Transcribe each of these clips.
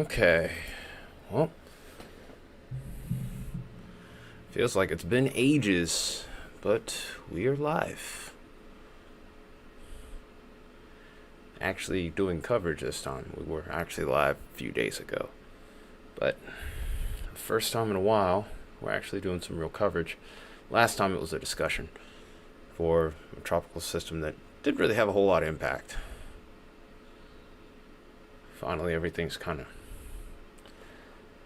Okay. Well, feels like it's been ages, but we are live. Actually doing coverage this time. We were actually live a few days ago. But first time in a while, we're actually doing some real coverage. Last time it was a discussion for a tropical system that didn't really have a whole lot of impact. Finally, everything's kind of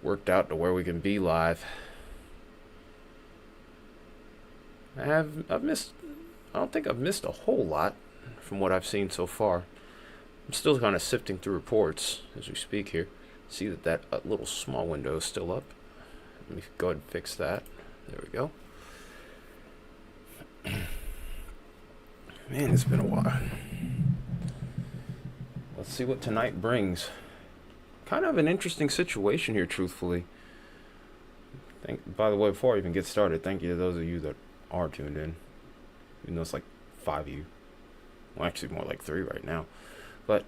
worked out to where we can be live. I've missed. I don't think I've missed a whole lot from what I've seen so far. I'm still kind of sifting through reports as we speak here. See that little small window is still up. Let me go ahead and fix that. There we go. Man, it's been a while. Let's see what tonight brings. Kind of an interesting situation here, truthfully. By the way, before I even get started, thank you to those of you that are tuned in. Even though it's like 5 of you. Well, actually more like 3 right now. But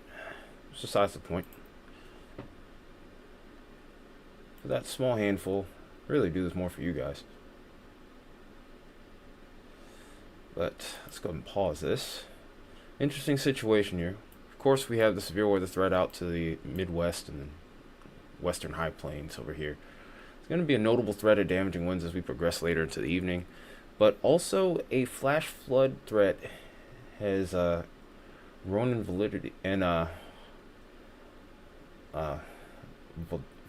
besides the point. For that small handful, really do this more for you guys. But let's go ahead and pause this. Interesting situation here. Of course, we have the severe weather threat out to the Midwest and the western high plains over here. It's going to be a notable threat of damaging winds as we progress later into the evening. But also a flash flood threat has grown in validity and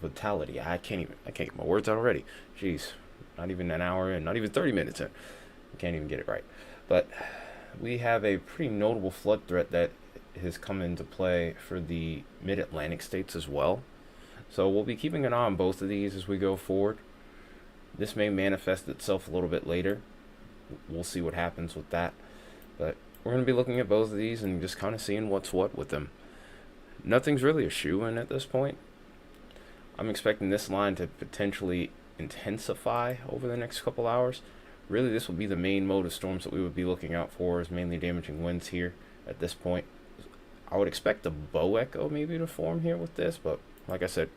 vitality. I can't get my words out already. Jeez, not even an hour in, not even 30 minutes in. I can't even get it right. But we have a pretty notable flood threat that has come into play for the mid-Atlantic states as well. So we'll be keeping an eye on both of these as we go forward. This may manifest itself a little bit later. We'll see what happens with that. But we're going to be looking at both of these and just kind of seeing what's what with them. Nothing's really a shoo-in at this point. I'm expecting this line to potentially intensify over the next couple hours. Really, this will be the main mode of storms that we would be looking out for, is mainly damaging winds here at this point. I would expect a bow echo maybe to form here with this, but like I said,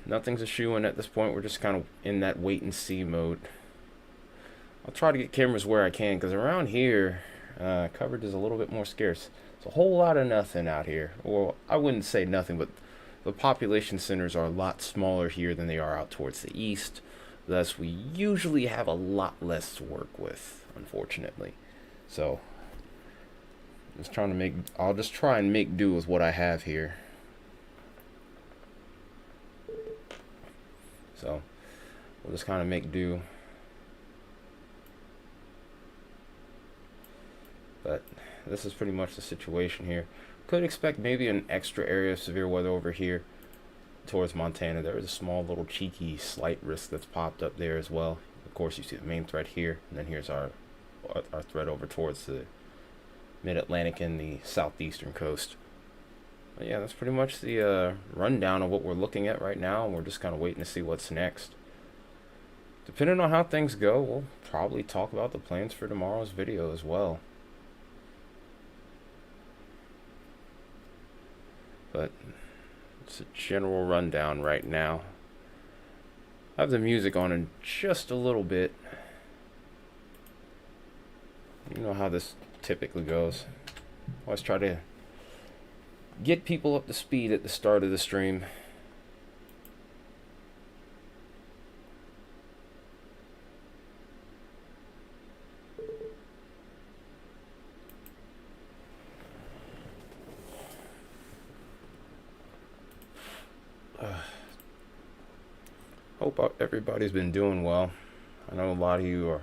nothing's a shoo-in at this point. We're just kind of in that wait-and-see mode. I'll try to get cameras where I can, because around here, coverage is a little bit more scarce. It's a whole lot of nothing out here. Well, I wouldn't say nothing, but the population centers are a lot smaller here than they are out towards the east. Thus, we usually have a lot less to work with, unfortunately. So, I'll just try and make do with what I have here. So, we'll just kind of make do. But this is pretty much the situation here. Could expect maybe an extra area of severe weather over here towards Montana. There is a small little cheeky slight risk that's popped up there as well. Of course, you see the main threat here, and then here's our threat over towards the mid-Atlantic and the southeastern coast. But yeah, that's pretty much the rundown of what we're looking at right now, and we're just kind of waiting to see what's next. Depending on how things go, we'll probably talk about the plans for tomorrow's video as well. But it's a general rundown right now. I have the music on in just a little bit. You know how this typically goes. Always try to get people up to speed at the start of the stream. Hope everybody's been doing well. I know a lot of you are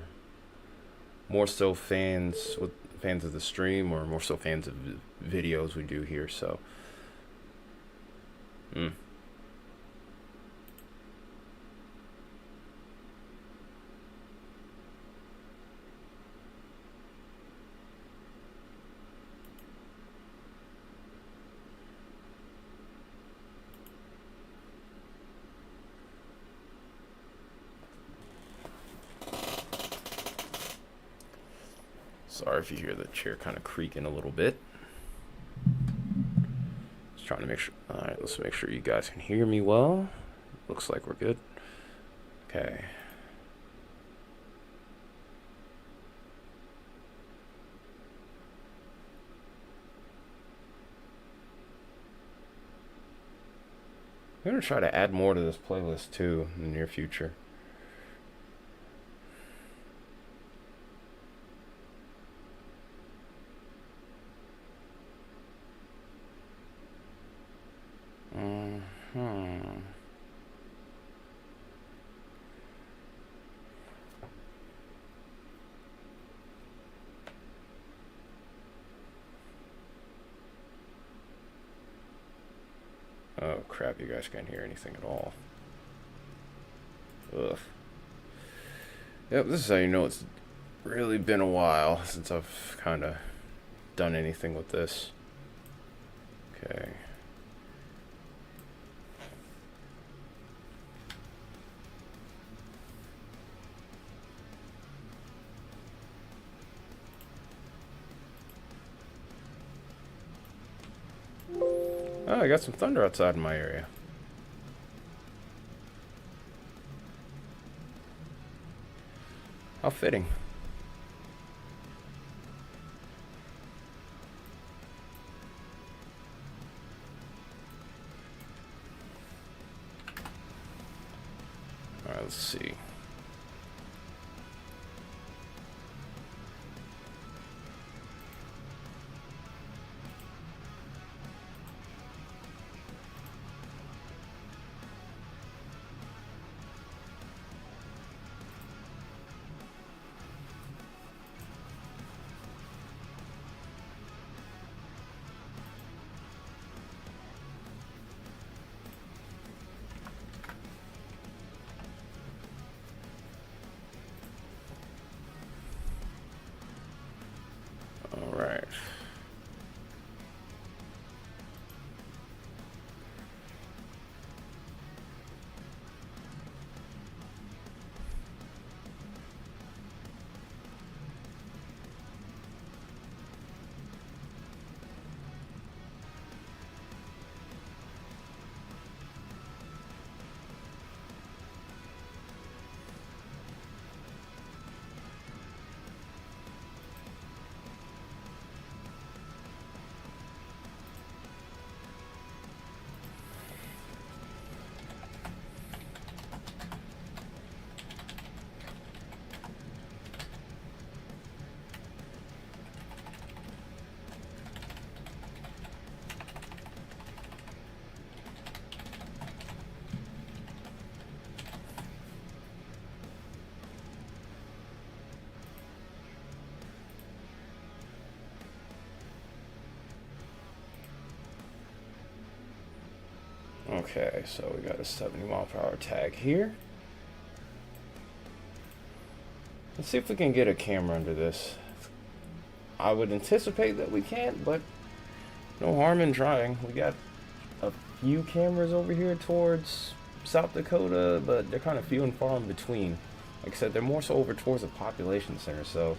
more so fans of the stream, or more so fans of the videos we do here. So, sorry if you hear the chair kind of creaking a little bit. Just trying to make sure. Alright, let's make sure you guys can hear me well. Looks like we're good. Okay. I'm going to try to add more to this playlist too in the near future. Oh crap, you guys can't hear anything at all. Ugh. Yep, this is how you know it's really been a while since I've kind of done anything with this. Okay. Oh, I got some thunder outside in my area. How fitting. Alright, let's see. Alright. Okay, so we got a 70-mile-per-hour tag here. Let's see if we can get a camera under this. I would anticipate that we can't, but no harm in trying. We got a few cameras over here towards South Dakota, but they're kind of few and far in between. Like I said, they're more so over towards the population center, so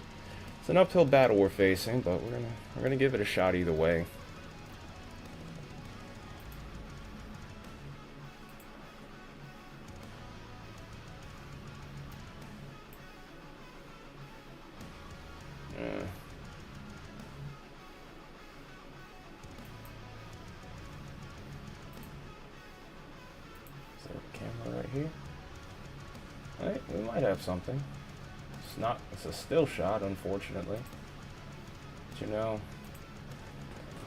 it's an uphill battle we're facing, but we're gonna give it a shot either way. Here. Alright, we might have something. It's a still shot, unfortunately. But you know,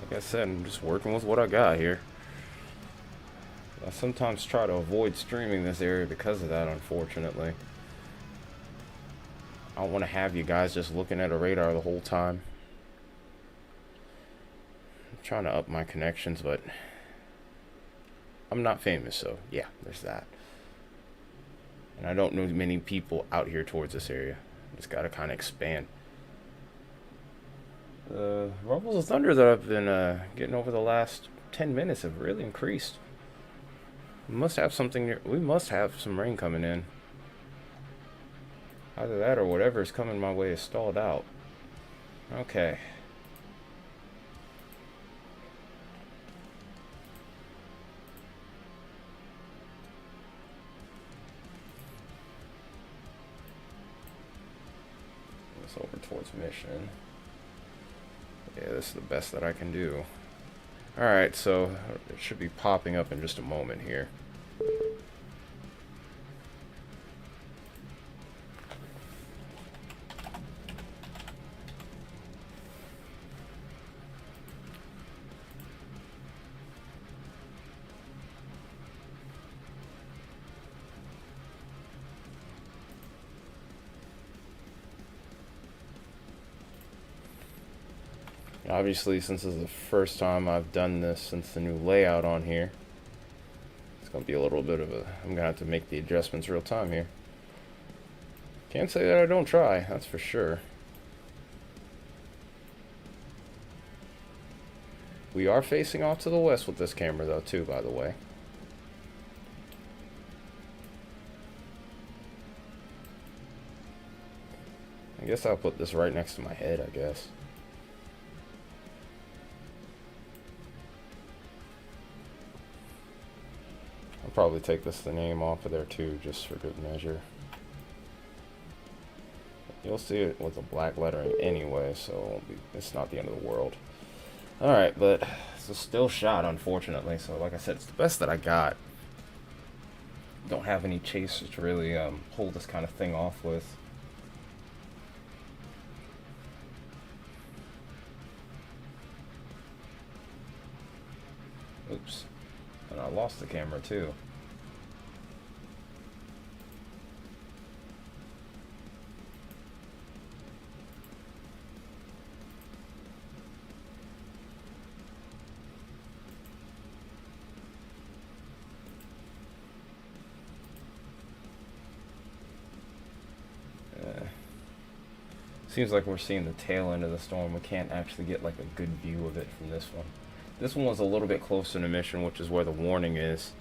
like I said, I'm just working with what I got here. I sometimes try to avoid streaming this area because of that, unfortunately. I don't want to have you guys just looking at a radar the whole time. I'm trying to up my connections, but I'm not famous, so yeah, there's that. And I don't know many people out here towards this area. Just gotta kind of expand. The rumbles of thunder that I've been getting over the last 10 minutes have really increased. We must have something near. We must have some rain coming in. Either that or whatever is coming my way is stalled out. Okay. this over towards mission. Yeah, this is the best that I can do. Alright, so it should be popping up in just a moment here. Obviously, since this is the first time I've done this since the new layout on here, it's going to be a little bit of a... I'm going to have to make the adjustments real time here. Can't say that I don't try, that's for sure. We are facing off to the west with this camera, though, too, by the way. I guess I'll put this right next to my head, I guess. I'll probably take the name off of there too, just for good measure. You'll see it with the black lettering anyway, so it's not the end of the world. Alright, but it's a still shot, unfortunately, so like I said, it's the best that I got. Don't have any chasers to really pull this kind of thing off with. Oops. And I lost the camera too. Seems like we're seeing the tail end of the storm. We can't actually get like a good view of it from this one. This one was a little bit closer to Mission, which is where the warning is.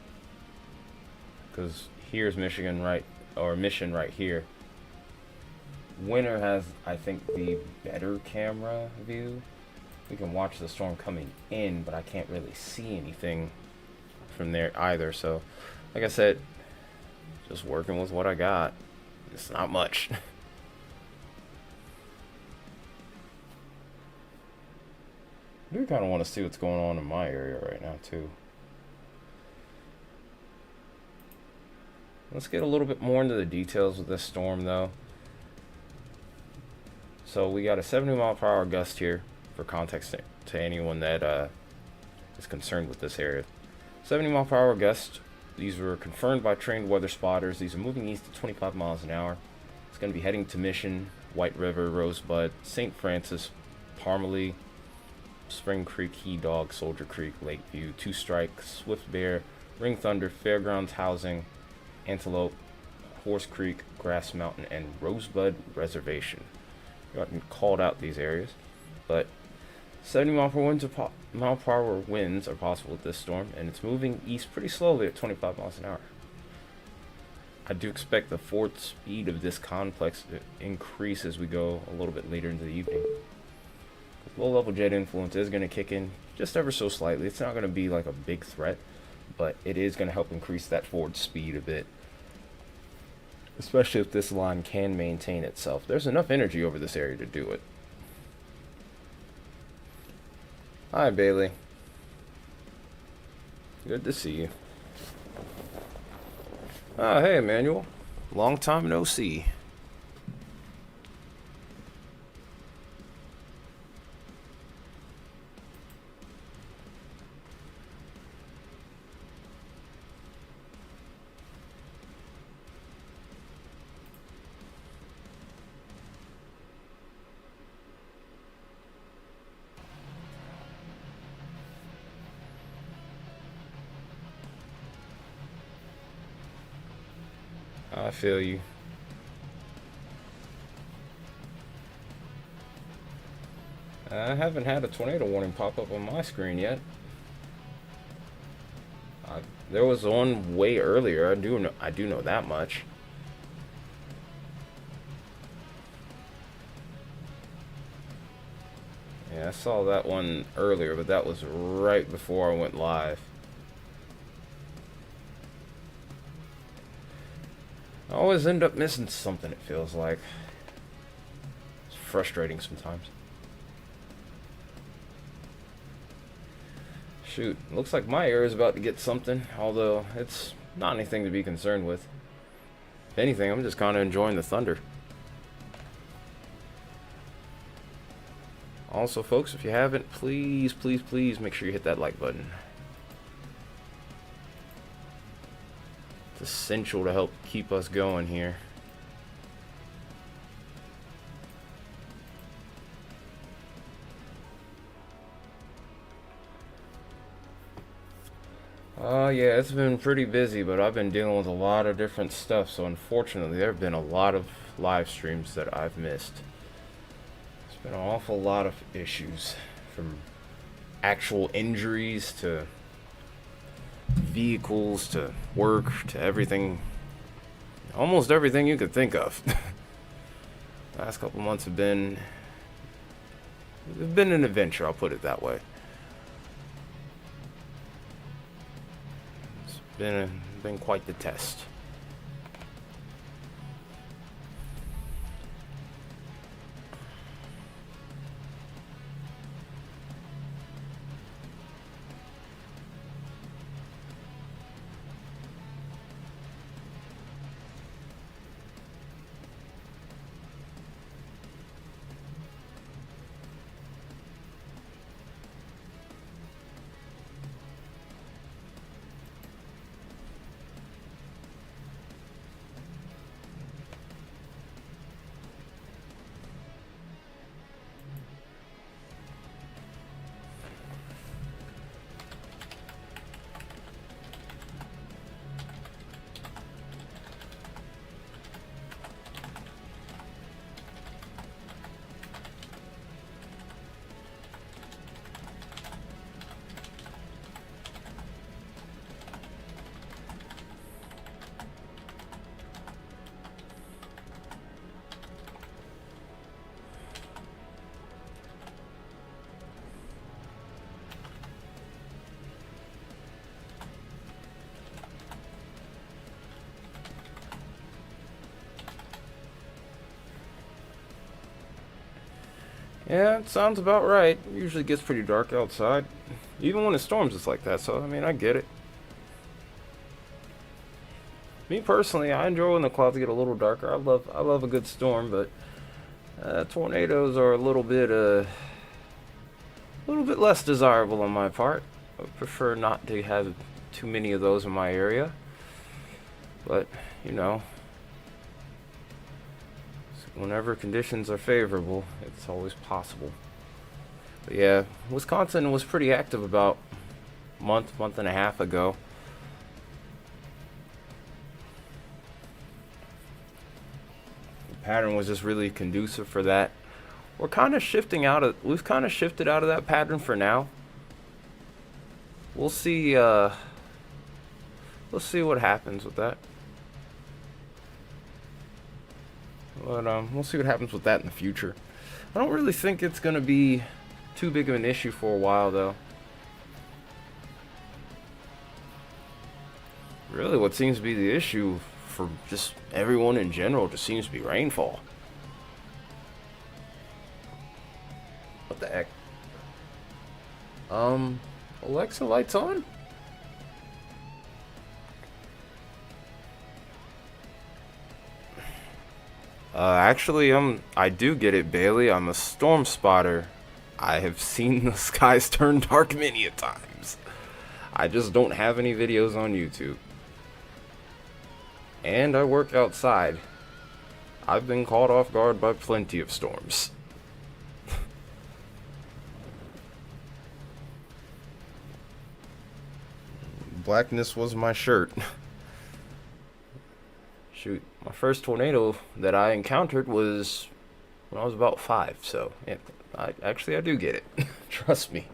Because here's Michigan right, or Mission right here. Winter has, I think, the better camera view. We can watch the storm coming in, but I can't really see anything from there either. So, like I said, just working with what I got. It's not much. I do kind of want to see what's going on in my area right now, too. Let's get a little bit more into the details of this storm, though. So we got a 70-mile-per-hour gust here, for context to anyone that is concerned with this area. 70-mile-per-hour gust. These were confirmed by trained weather spotters. These are moving east at 25 miles an hour. It's going to be heading to Mission, White River, Rosebud, St. Francis, Parmalee, Spring Creek, He Dog, Soldier Creek, Lakeview, Two Strike, Swift Bear, Ring Thunder, Fairgrounds Housing, Antelope, Horse Creek, Grass Mountain, and Rosebud Reservation. We haven't called out these areas, but 70-mile-per-hour winds are possible with this storm, and it's moving east pretty slowly at 25 miles an hour. I do expect the forward speed of this complex to increase as we go a little bit later into the evening. Low-level jet influence is going to kick in just ever so slightly. It's not going to be like a big threat, but it is going to help increase that forward speed a bit. Especially if this line can maintain itself. There's enough energy over this area to do it. Hi, Bailey. Good to see you. Ah, hey, Emmanuel. Long time no see. I feel you. I haven't had a tornado warning pop up on my screen yet. There was one way earlier. I do know that much. Yeah, I saw that one earlier, but that was right before I went live. I always end up missing something, it feels like. As frustrating sometimes. Shoot, looks like my area is about to get something, although it's not anything to be concerned with. If anything, I'm just kind of enjoying the thunder. Also, folks, if you haven't, please, please, please make sure you hit that like button. It's essential to help keep us going here. Yeah, it's been pretty busy, but I've been dealing with a lot of different stuff, so unfortunately there have been a lot of live streams that I've missed. There's been an awful lot of issues, from actual injuries to vehicles to work to everything, almost everything you could think of. Last couple months have been an adventure, I'll put it that way. Been quite the test. Yeah, it sounds about right. It usually gets pretty dark outside. Even when it storms, it's like that, so I mean, I get it. Me personally, I enjoy when the clouds get a little darker. I love a good storm, but tornadoes are a little bit less desirable on my part. I prefer not to have too many of those in my area. But, you know, whenever conditions are favorable, it's always possible. But yeah, Wisconsin was pretty active about a month and a half ago. The pattern was just really conducive for that. We've kind of shifted out of that pattern for now. We'll see what happens with that. But we'll see what happens with that in the future. I don't really think it's going to be too big of an issue for a while, though. Really, what seems to be the issue for just everyone in general just seems to be rainfall. What the heck? Alexa, lights on? Actually, I do get it, Bailey. I'm a storm spotter. I have seen the skies turn dark many a times. I just don't have any videos on YouTube. And I work outside. I've been caught off guard by plenty of storms. Blackness was my shirt. Shoot, my first tornado that I encountered was when I was about 5, so yeah, I do get it. Trust me.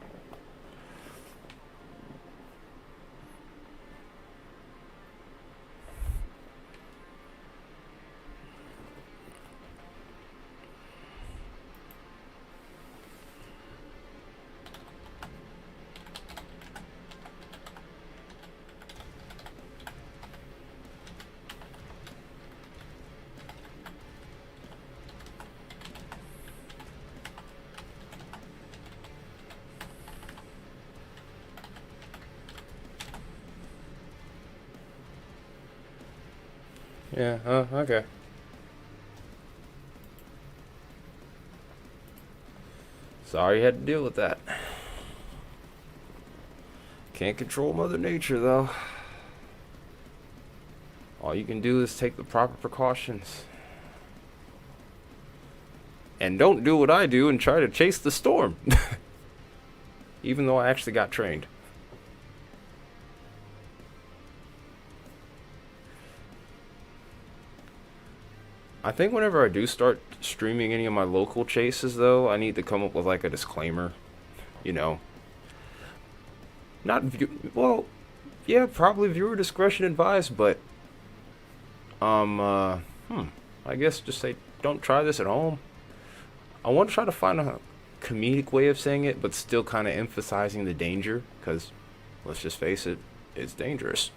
Yeah, okay. Sorry you had to deal with that. Can't control Mother Nature, though. All you can do is take the proper precautions. And don't do what I do and try to chase the storm. Even though I actually got trained. I think whenever I do start streaming any of my local chases, though, I need to come up with like a disclaimer. You know, not well, yeah, probably viewer discretion advised, but I guess just say don't try this at home. I want to try to find a comedic way of saying it, but still kind of emphasizing the danger, because let's just face it, it's dangerous.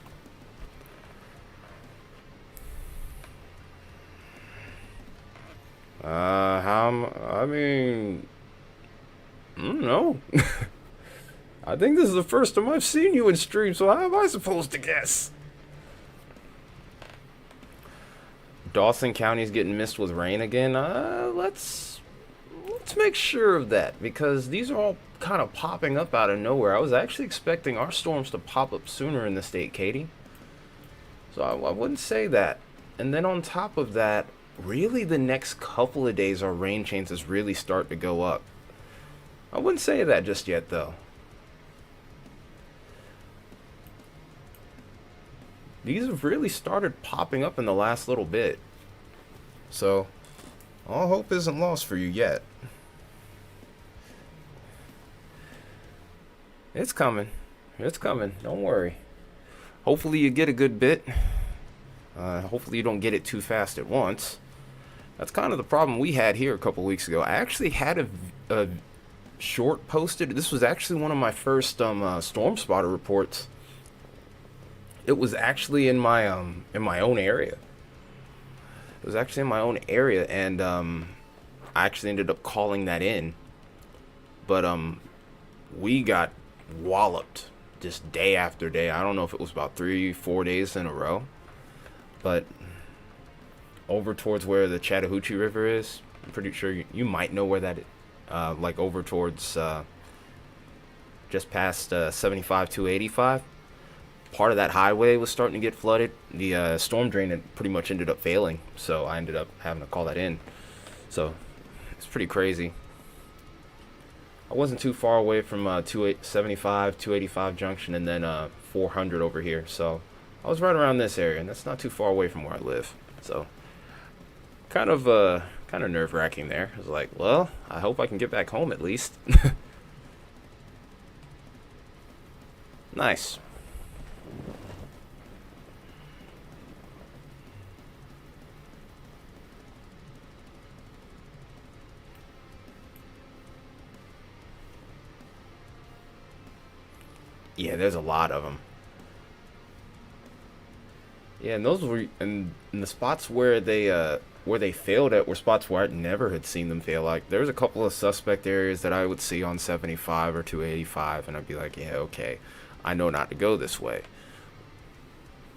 I mean, I don't know. I think this is the first time I've seen you in stream, so how am I supposed to guess? Dawson County's getting missed with rain again. Let's make sure of that, because these are all kind of popping up out of nowhere. I was actually expecting our storms to pop up sooner in the state, Katie. So I wouldn't say that. And then on top of that, really the next couple of days our rain chances really start to go up. I wouldn't say that just yet, though. These have really started popping up in the last little bit. So, all hope isn't lost for you yet. It's coming. It's coming. Don't worry. Hopefully you get a good bit. Hopefully you don't get it too fast at once. That's kind of the problem we had here a couple weeks ago. I actually had a short posted. This was actually one of my first storm spotter reports. It was actually in my own area. It was actually in my own area, and I actually ended up calling that in. But we got walloped just day after day. I don't know if it was about 3-4 days in a row, but over towards where the Chattahoochee River is, I'm pretty sure you might know where that is. Like over towards just past 75 to 85. Part of that highway was starting to get flooded. The storm drain had pretty much ended up failing, so I ended up having to call that in. So it's pretty crazy. I wasn't too far away from 275, 285 junction, and then 400 over here. So I was right around this area, and that's not too far away from where I live. So kind of nerve-wracking there. I was like, well, I hope I can get back home at least. Nice. Yeah, there's a lot of them. Yeah, and those were and the spots where they failed at were spots where I never had seen them fail. Like there's a couple of suspect areas that I would see on 75 or 285, and I'd be like, yeah, okay, I know not to go this way.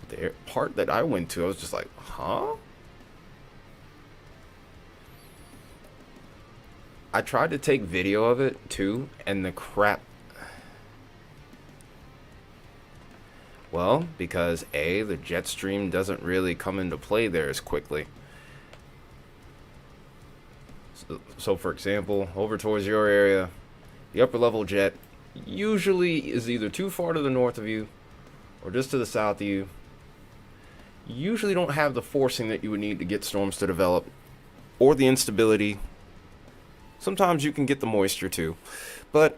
The part that I went to, I was just like, huh? I tried to take video of it too, and the crap. Well, because A, the jet stream doesn't really come into play there as quickly. So for example, over towards your area, the upper level jet usually is either too far to the north of you or just to the south of you. You usually don't have the forcing that you would need to get storms to develop, or the instability. Sometimes you can get the moisture too, but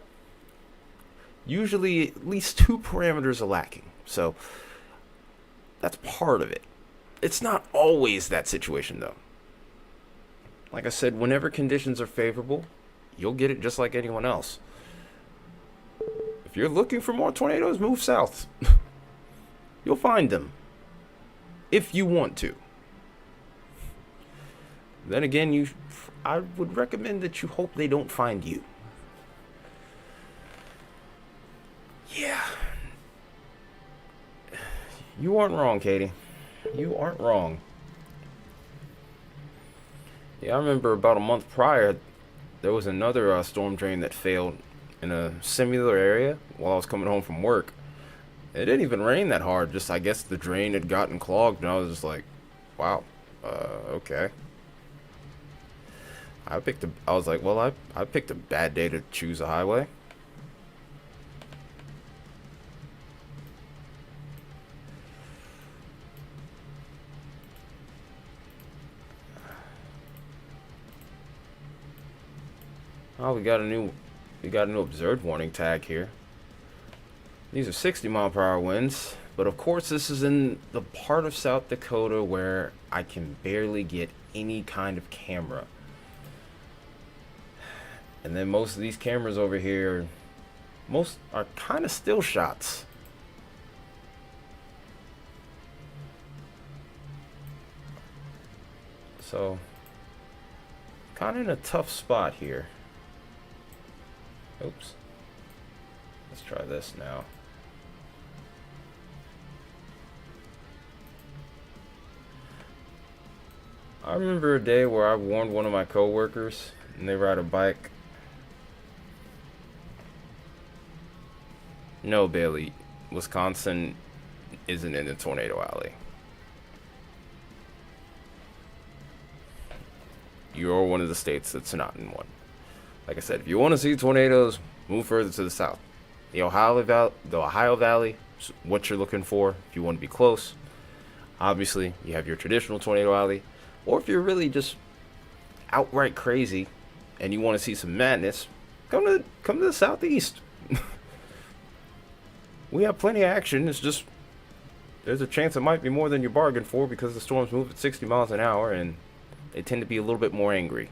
usually at least two parameters are lacking. So that's part of it. It's not always that situation though. Like I said, whenever conditions are favorable, you'll get it just like anyone else. If you're looking for more tornadoes, move south. You'll find them. If you want to. Then again, I would recommend that you hope they don't find you. Yeah. You aren't wrong, Katie. You aren't wrong. Yeah, I remember about a month prior, there was another storm drain that failed in a similar area while I was coming home from work. It didn't even rain that hard. Just I guess the drain had gotten clogged, and I was just like, "Wow, okay." I was like, well, I picked a bad day to choose a highway. Oh, we got a new observed warning tag here. These are 60-mile-per-hour winds, but of course this is in the part of South Dakota where I can barely get any kind of camera. And then most of these cameras over here, most are kind of still shots. So, kind of in a tough spot here. Oops. Let's try this now. I remember a day where I warned one of my coworkers, and they ride a bike. No, Bailey, Wisconsin isn't in the tornado alley. You're one of the states that's not in one. Like I said, if you want to see tornadoes, move further to the south. The Ohio Valley is what you're looking for if you want to be close. Obviously, you have your traditional tornado alley. Or if you're really just outright crazy and you want to see some madness, come to the southeast. We have plenty of action. It's just there's a chance it might be more than you bargained for because the storms move at 60 miles an hour and they tend to be a little bit more angry.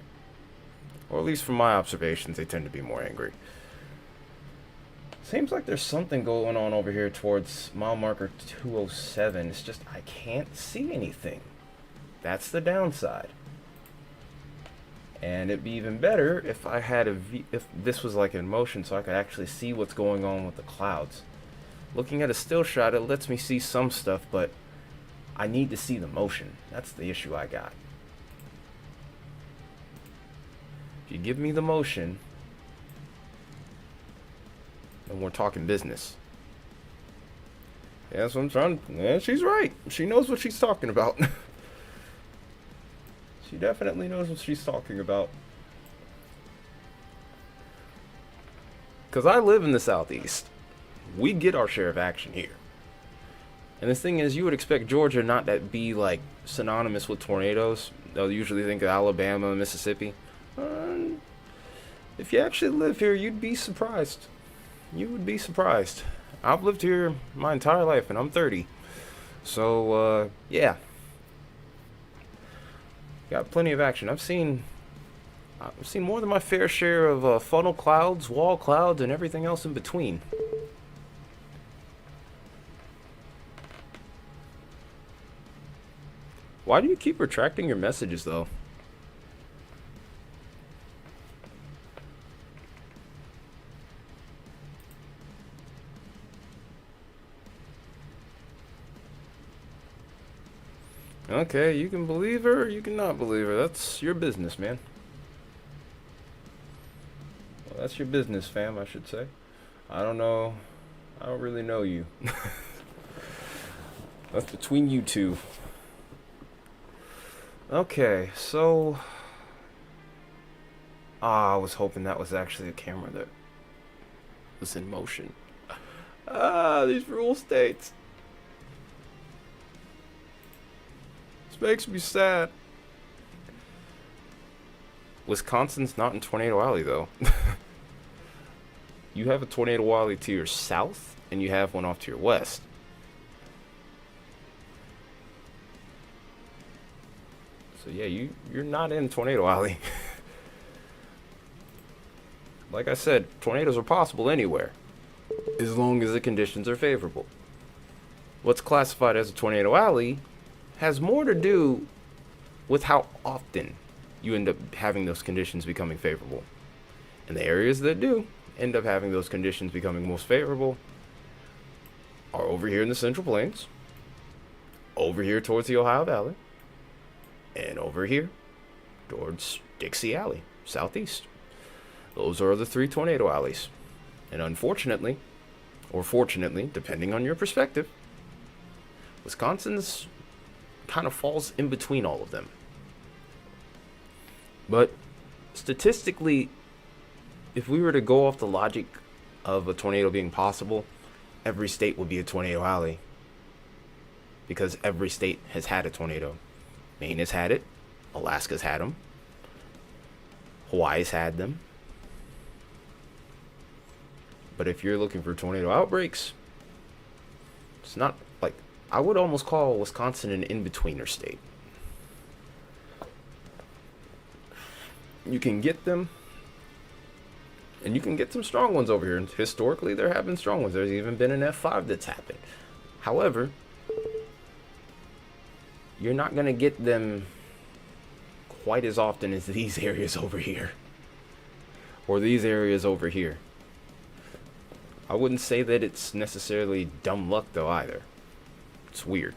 Or at least from my observations, they tend to be more angry. Seems like there's something going on over here towards mile marker 207. It's just I can't see anything. That's the downside. And it'd be even better if I had if this was like in motion so I could actually see what's going on with the clouds. Looking at a still shot, it lets me see some stuff, but I need to see the motion. That's the issue I got. If you give me the motion, then we're talking business. Yeah, that's what I'm trying. Yeah, she's right. She knows what she's talking about. She definitely knows what she's talking about. Because I live in the southeast. We get our share of action here. And the thing is, you would expect Georgia not to be like synonymous with tornadoes. They'll usually think of Alabama and Mississippi. If you actually live here, you'd be surprised. You would be surprised. I've lived here my entire life, and I'm 30. So, yeah. Got plenty of action. I've seen more than my fair share of funnel clouds, wall clouds, and everything else in between. Why do you keep retracting your messages, though? Okay, you can believe her or you can not believe her. That's your business, man. Well, that's your business, fam, I should say. I don't know. I don't really know you. That's between you two. Okay, so... I was hoping that was actually a camera that was in motion. These rule states. Makes me sad. Wisconsin's not in Tornado Alley, though. You have a Tornado Alley to your south, and you have one off to your west. So yeah, you're not in Tornado Alley. Like I said, tornadoes are possible anywhere, as long as the conditions are favorable. What's classified as a Tornado Alley has more to do with how often you end up having those conditions becoming favorable. And the areas that do end up having those conditions becoming most favorable are over here in the Central Plains, over here towards the Ohio Valley, and over here towards Dixie Alley, southeast. Those are the 3 tornado alleys. And unfortunately, or fortunately, depending on your perspective, Wisconsin's kind of falls in between all of them. But statistically, if we were to go off the logic of a tornado being possible, every state would be a tornado alley. Because every state has had a tornado. Maine has had it. Alaska's had them. Hawaii's had them. But if you're looking for tornado outbreaks, it's not like, I would almost call Wisconsin an in-betweener state. You can get them, and you can get some strong ones over here. And historically, there have been strong ones. There's even been an F5 that's happened. However, you're not going to get them quite as often as these areas over here. Or these areas over here. I wouldn't say that it's necessarily dumb luck, though, either. It's weird.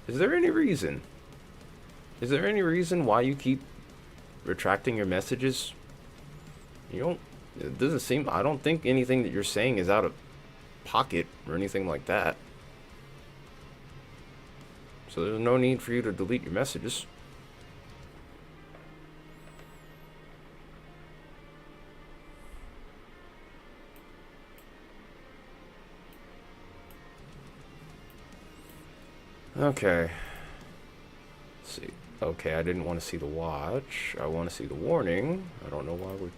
Is there any reason? Is there any reason why you keep retracting your messages? It doesn't seem, I don't think anything that you're saying is out of pocket or anything like that. So there's no need for you to delete your messages. Okay. Let's see. Okay, I didn't want to see the watch. I want to see the warning. I don't know why we...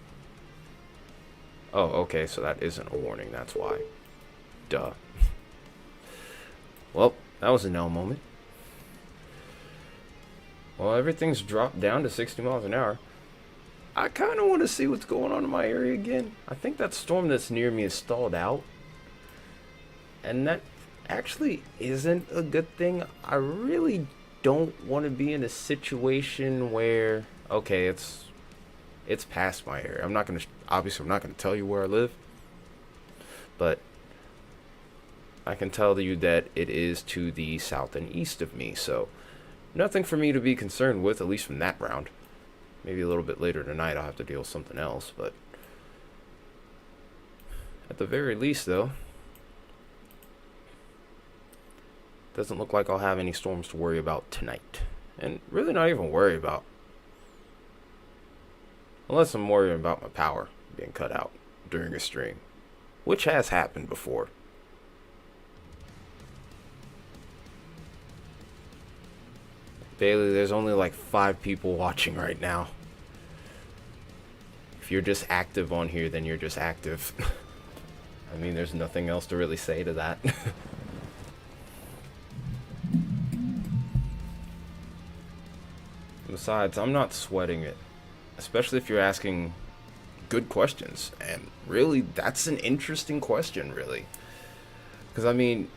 Oh, okay, so that isn't a warning. That's why. Duh. Well, that was an L moment. Well, everything's dropped down to 60 miles an hour. I kind of want to see what's going on in my area again. I think that storm that's near me is stalled out. And that actually isn't a good thing. I really don't want to be in a situation where, okay, it's past my area. I'm not going to, obviously I'm not going to tell you where I live. But I can tell you that it is to the south and east of me. So nothing for me to be concerned with, at least from that round. Maybe a little bit later tonight I'll have to deal with something else, but at the very least, though, doesn't look like I'll have any storms to worry about tonight. And really not even worry about. Unless I'm worrying about my power being cut out during a stream, which has happened before. Bailey, there's only like 5 people watching right now. If you're just active on here, then you're just active. I mean, there's nothing else to really say to that. Besides, I'm not sweating it. Especially if you're asking good questions. And really, that's an interesting question, really. Because, I mean,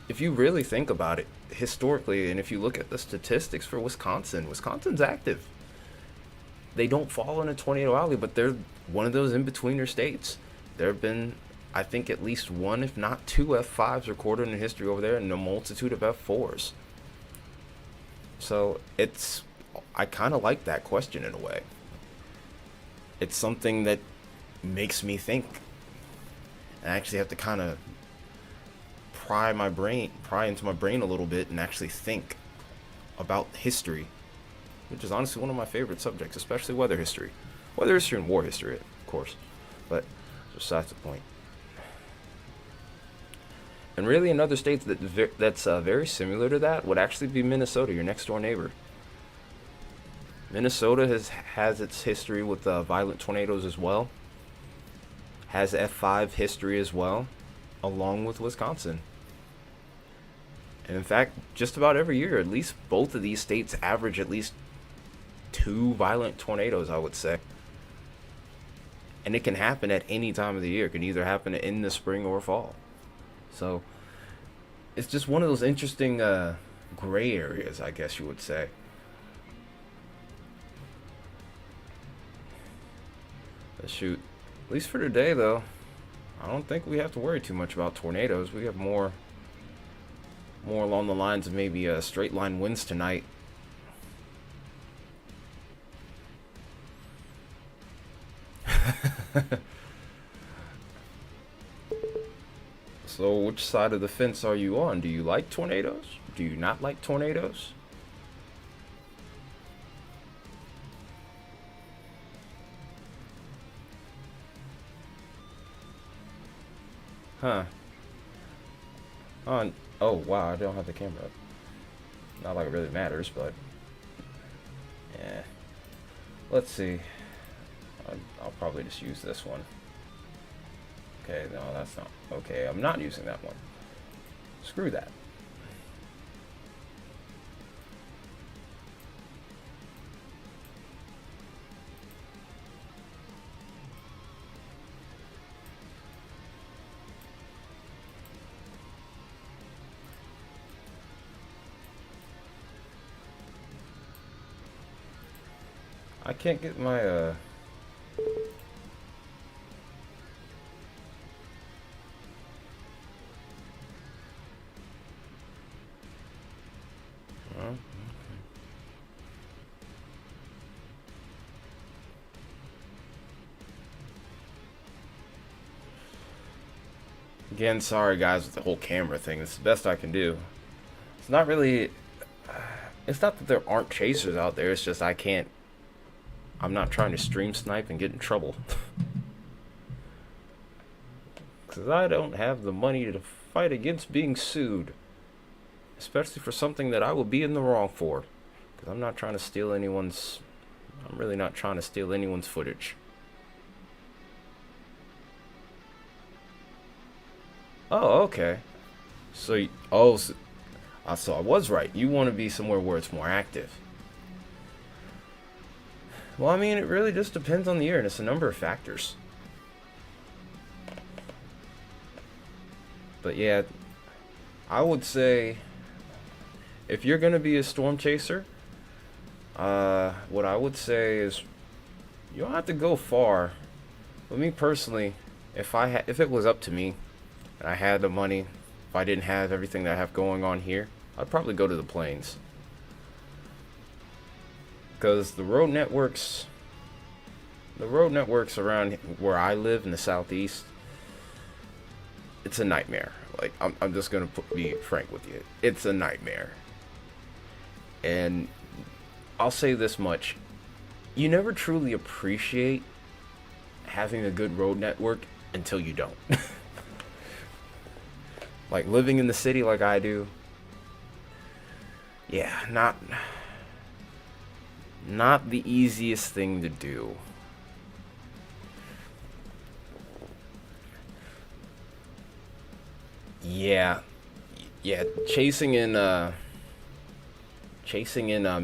if you really think about it, historically, and if you look at the statistics for Wisconsin, Wisconsin's active. They don't fall in a tornado alley, but they're one of those in-betweener states. There have been, I think, at least 1, if not 2 F5s recorded in history over there and a multitude of F4s. So it's, I kind of like that question in a way. It's something that makes me think. I actually have to kind of pry into my brain a little bit and actually think about history, which is honestly one of my favorite subjects, especially weather history. Weather history and war history, of course, but besides the point. And really another state that's very similar to that would actually be Minnesota, your next door neighbor. Minnesota has its history with violent tornadoes as well, has F5 history as well, along with Wisconsin. And in fact, just about every year, at least both of these states average at least 2 violent tornadoes, I would say. And it can happen at any time of the year. It can either happen in the spring or fall. So it's just one of those interesting gray areas, I guess you would say. But shoot, at least for today, though, I don't think we have to worry too much about tornadoes. We have more along the lines of maybe straight line winds tonight So, which side of the fence are you on? Do you like tornadoes? Do you not like tornadoes? Huh. On. Oh, wow, I don't have the camera up. Not like it really matters, but. Yeah. Let's see. I'll probably just use this one. Okay, no, that's not. Okay, I'm not using that one. Screw that. I can't get my, Again, sorry guys with the whole camera thing. It's the best I can do. It's not really. It's not that there aren't chasers out there. It's just I can't. I'm not trying to stream snipe and get in trouble. Because I don't have the money to fight against being sued. Especially for something that I will be in the wrong for. Because I'm not trying to steal anyone's. I'm really not trying to steal anyone's footage. Oh, okay. So, so I was right. You want to be somewhere where it's more active. Well, I mean, it really just depends on the year, and it's a number of factors. But yeah, I would say if you're going to be a storm chaser, what I would say is you don't have to go far. But me personally, if it was up to me, and I had the money, if I didn't have everything that I have going on here, I'd probably go to the plains. Because the road networks around where I live in the southeast, it's a nightmare. Like, I'm just going to be frank with you. It's a nightmare. And I'll say this much. You never truly appreciate having a good road network until you don't. Like living in the city like I do. Yeah, not the easiest thing to do. Yeah. Yeah, chasing in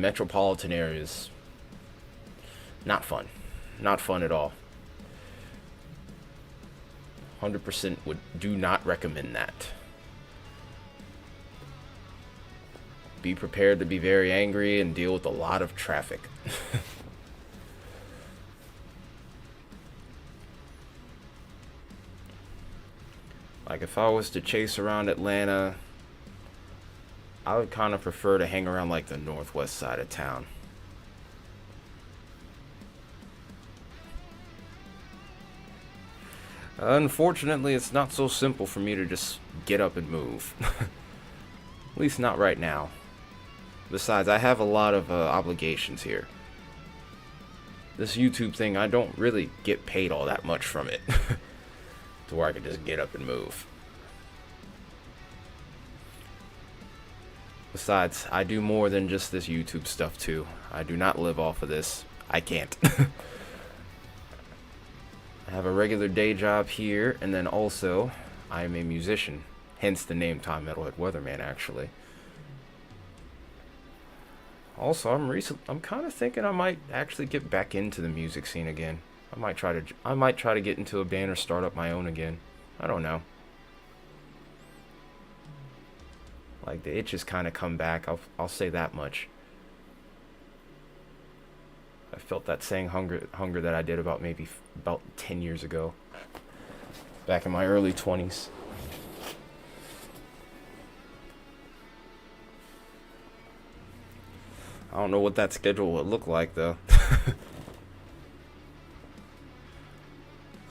metropolitan areas, not fun. Not fun at all. 100% do not recommend that. Be prepared to be very angry and deal with a lot of traffic. Like if I was to chase around Atlanta, I would kind of prefer to hang around like the northwest side of town. Unfortunately, it's not so simple for me to just get up and move. At least not right now. Besides, I have a lot of obligations here. This YouTube thing, I don't really get paid all that much from it. To where I could just get up and move. Besides, I do more than just this YouTube stuff too. I do not live off of this. I can't. I have a regular day job here, and then also, I am a musician. Hence the name Time Metalhead Weatherman, actually. Also, I'm kind of thinking I might actually get back into the music scene again. I might try to get into a band or start up my own again. I don't know. Like the itch has kind of come back. I'll say that much. I felt that same hunger that I did about maybe about 10 years ago. Back in my early 20s. I don't know what that schedule would look like though.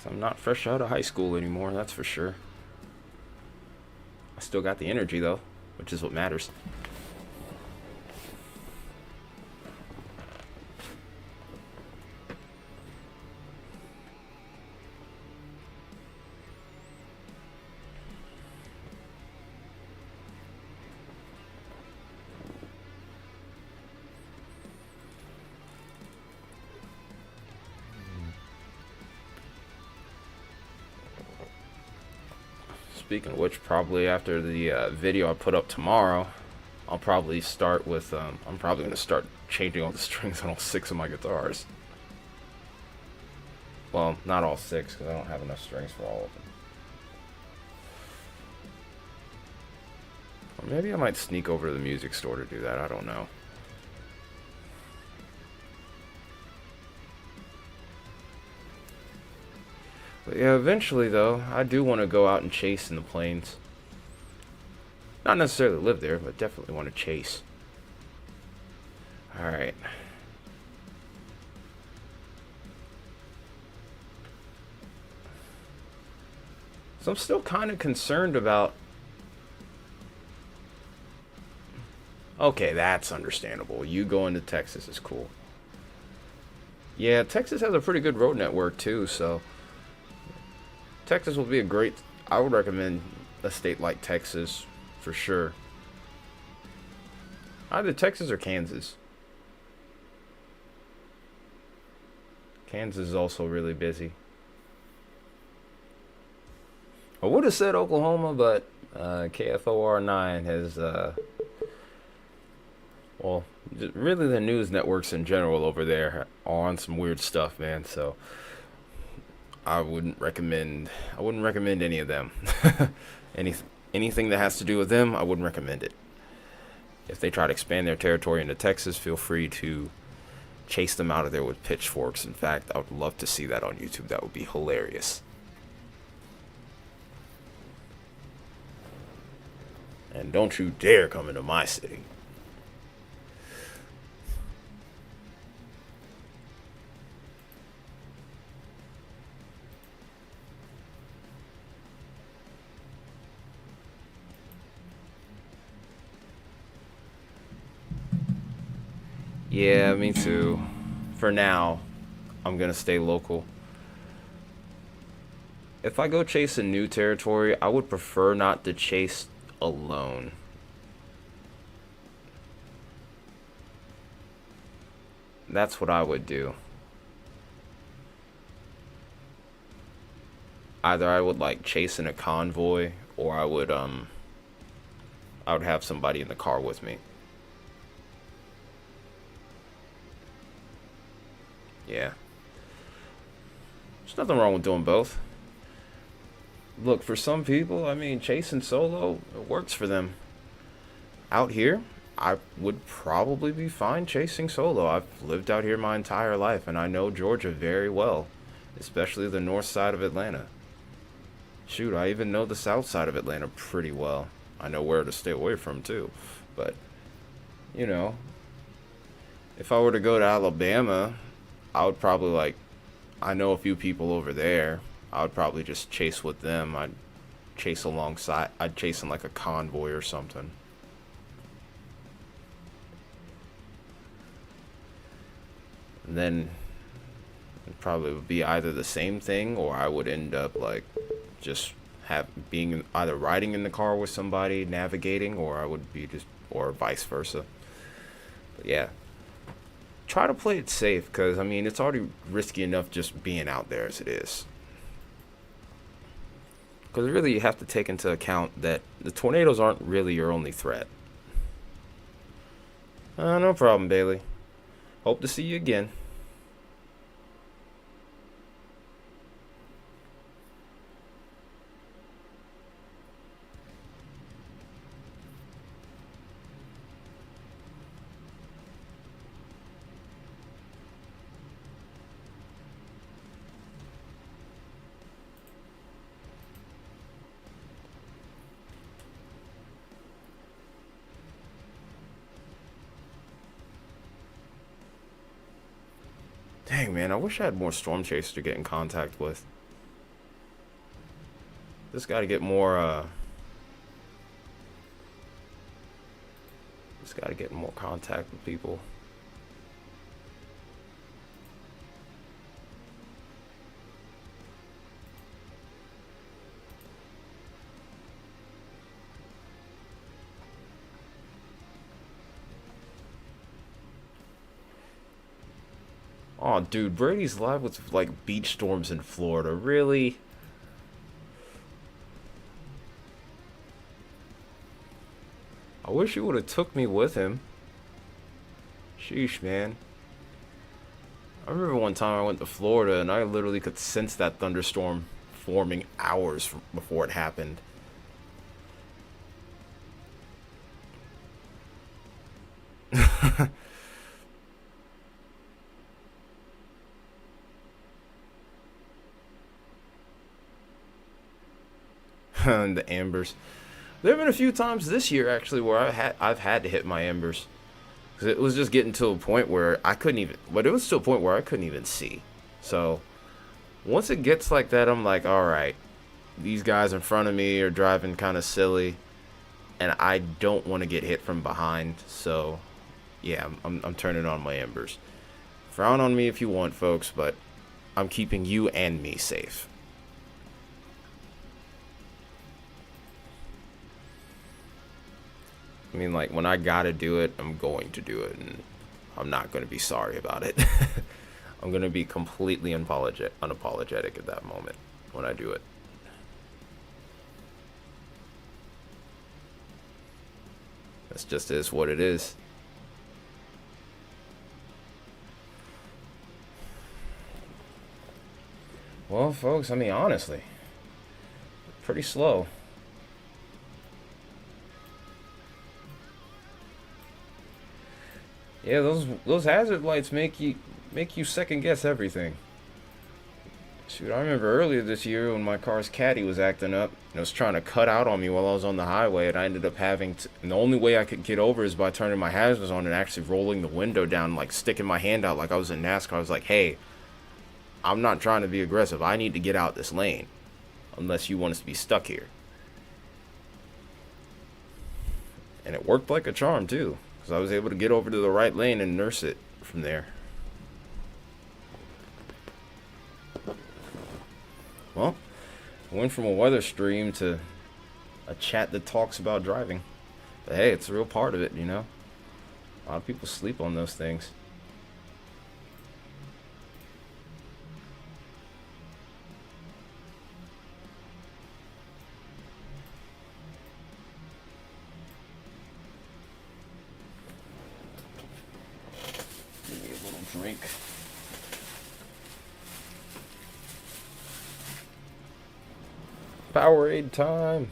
I'm not fresh out of high school anymore, that's for sure. I still got the energy though, which is what matters. Speaking of which, probably after the video I put up tomorrow, I'll probably start with, I'm probably going to start changing all the strings on all 6 of my guitars. Well, not all 6, because I don't have enough strings for all of them. Or maybe I might sneak over to the music store to do that, I don't know. But yeah, eventually though, I do want to go out and chase in the plains. Not necessarily live there, but definitely want to chase. Alright. So I'm still kind of concerned about... Okay, that's understandable. You going to Texas is cool. Yeah, Texas has a pretty good road network too, so... Texas will be a great... I would recommend a state like Texas for sure. Either Texas or Kansas. Kansas is also really busy. I would have said Oklahoma, but KFOR9 has... well, really the news networks in general over there are on some weird stuff, man, so... I wouldn't recommend any of them. Anything that has to do with them, I wouldn't recommend it. If they try to expand their territory into Texas, feel free to chase them out of there with pitchforks. In fact, I would love to see that on YouTube. That would be hilarious. And don't you dare come into my city. Yeah, me too. For now, I'm gonna stay local. If I go chase a new territory, I would prefer not to chase alone. That's what I would do. Either I would like chase in a convoy, or I would have somebody in the car with me. Yeah. There's nothing wrong with doing both. Look, for some people, I mean, chasing solo, it works for them. Out here, I would probably be fine chasing solo. I've lived out here my entire life, and I know Georgia very well, especially the north side of Atlanta. Shoot, I even know the south side of Atlanta pretty well. I know where to stay away from, too. But, you know, if I were to go to Alabama... I would probably I know a few people over there. I would probably just chase with them. I'd chase alongside. I'd chase in like a convoy or something. And then it probably would be either the same thing, or I would end up just being either riding in the car with somebody navigating, or I would be or vice versa. But yeah. Try to play it safe, because, I mean, it's already risky enough just being out there as it is. Because really you have to take into account that the tornadoes aren't really your only threat. No problem, Bailey. Hope to see you again. Dang, man, I wish I had more storm chasers to get in contact with. Just got to get more. Just got to get more contact with people. Oh, dude, Brady's live with like beach storms in Florida. Really? I wish he would have took me with him. Sheesh, man. I remember one time I went to Florida and I literally could sense that thunderstorm forming hours before it happened. And the embers. There have been a few times this year actually where I've had to hit my embers because it was just getting to a point where I couldn't even. But it was to a point where I couldn't even see. So once it gets like that, I'm like, all right, these guys in front of me are driving kind of silly, and I don't want to get hit from behind. So yeah, I'm turning on my embers. Frown on me if you want, folks, but I'm keeping you and me safe. I mean, like, when I gotta do it, I'm going to do it, and I'm not going to be sorry about it. I'm going to be completely unapologetic at that moment when I do it. That's just is what it is. Well, folks, I mean, honestly, pretty slow. Yeah, those hazard lights make you second guess everything. Shoot, I remember earlier this year when my car's caddy was acting up and was trying to cut out on me while I was on the highway, and I ended up having to. And the only way I could get over is by turning my hazards on and actually rolling the window down, like sticking my hand out like I was in NASCAR. I was like, "Hey, I'm not trying to be aggressive. I need to get out this lane, unless you want us to be stuck here." And it worked like a charm too, because I was able to get over to the right lane and nurse it from there. Well, I went from a weather stream to a chat that talks about driving. But hey, it's a real part of it, you know? A lot of people sleep on those things. Give me a little drink. Powerade time.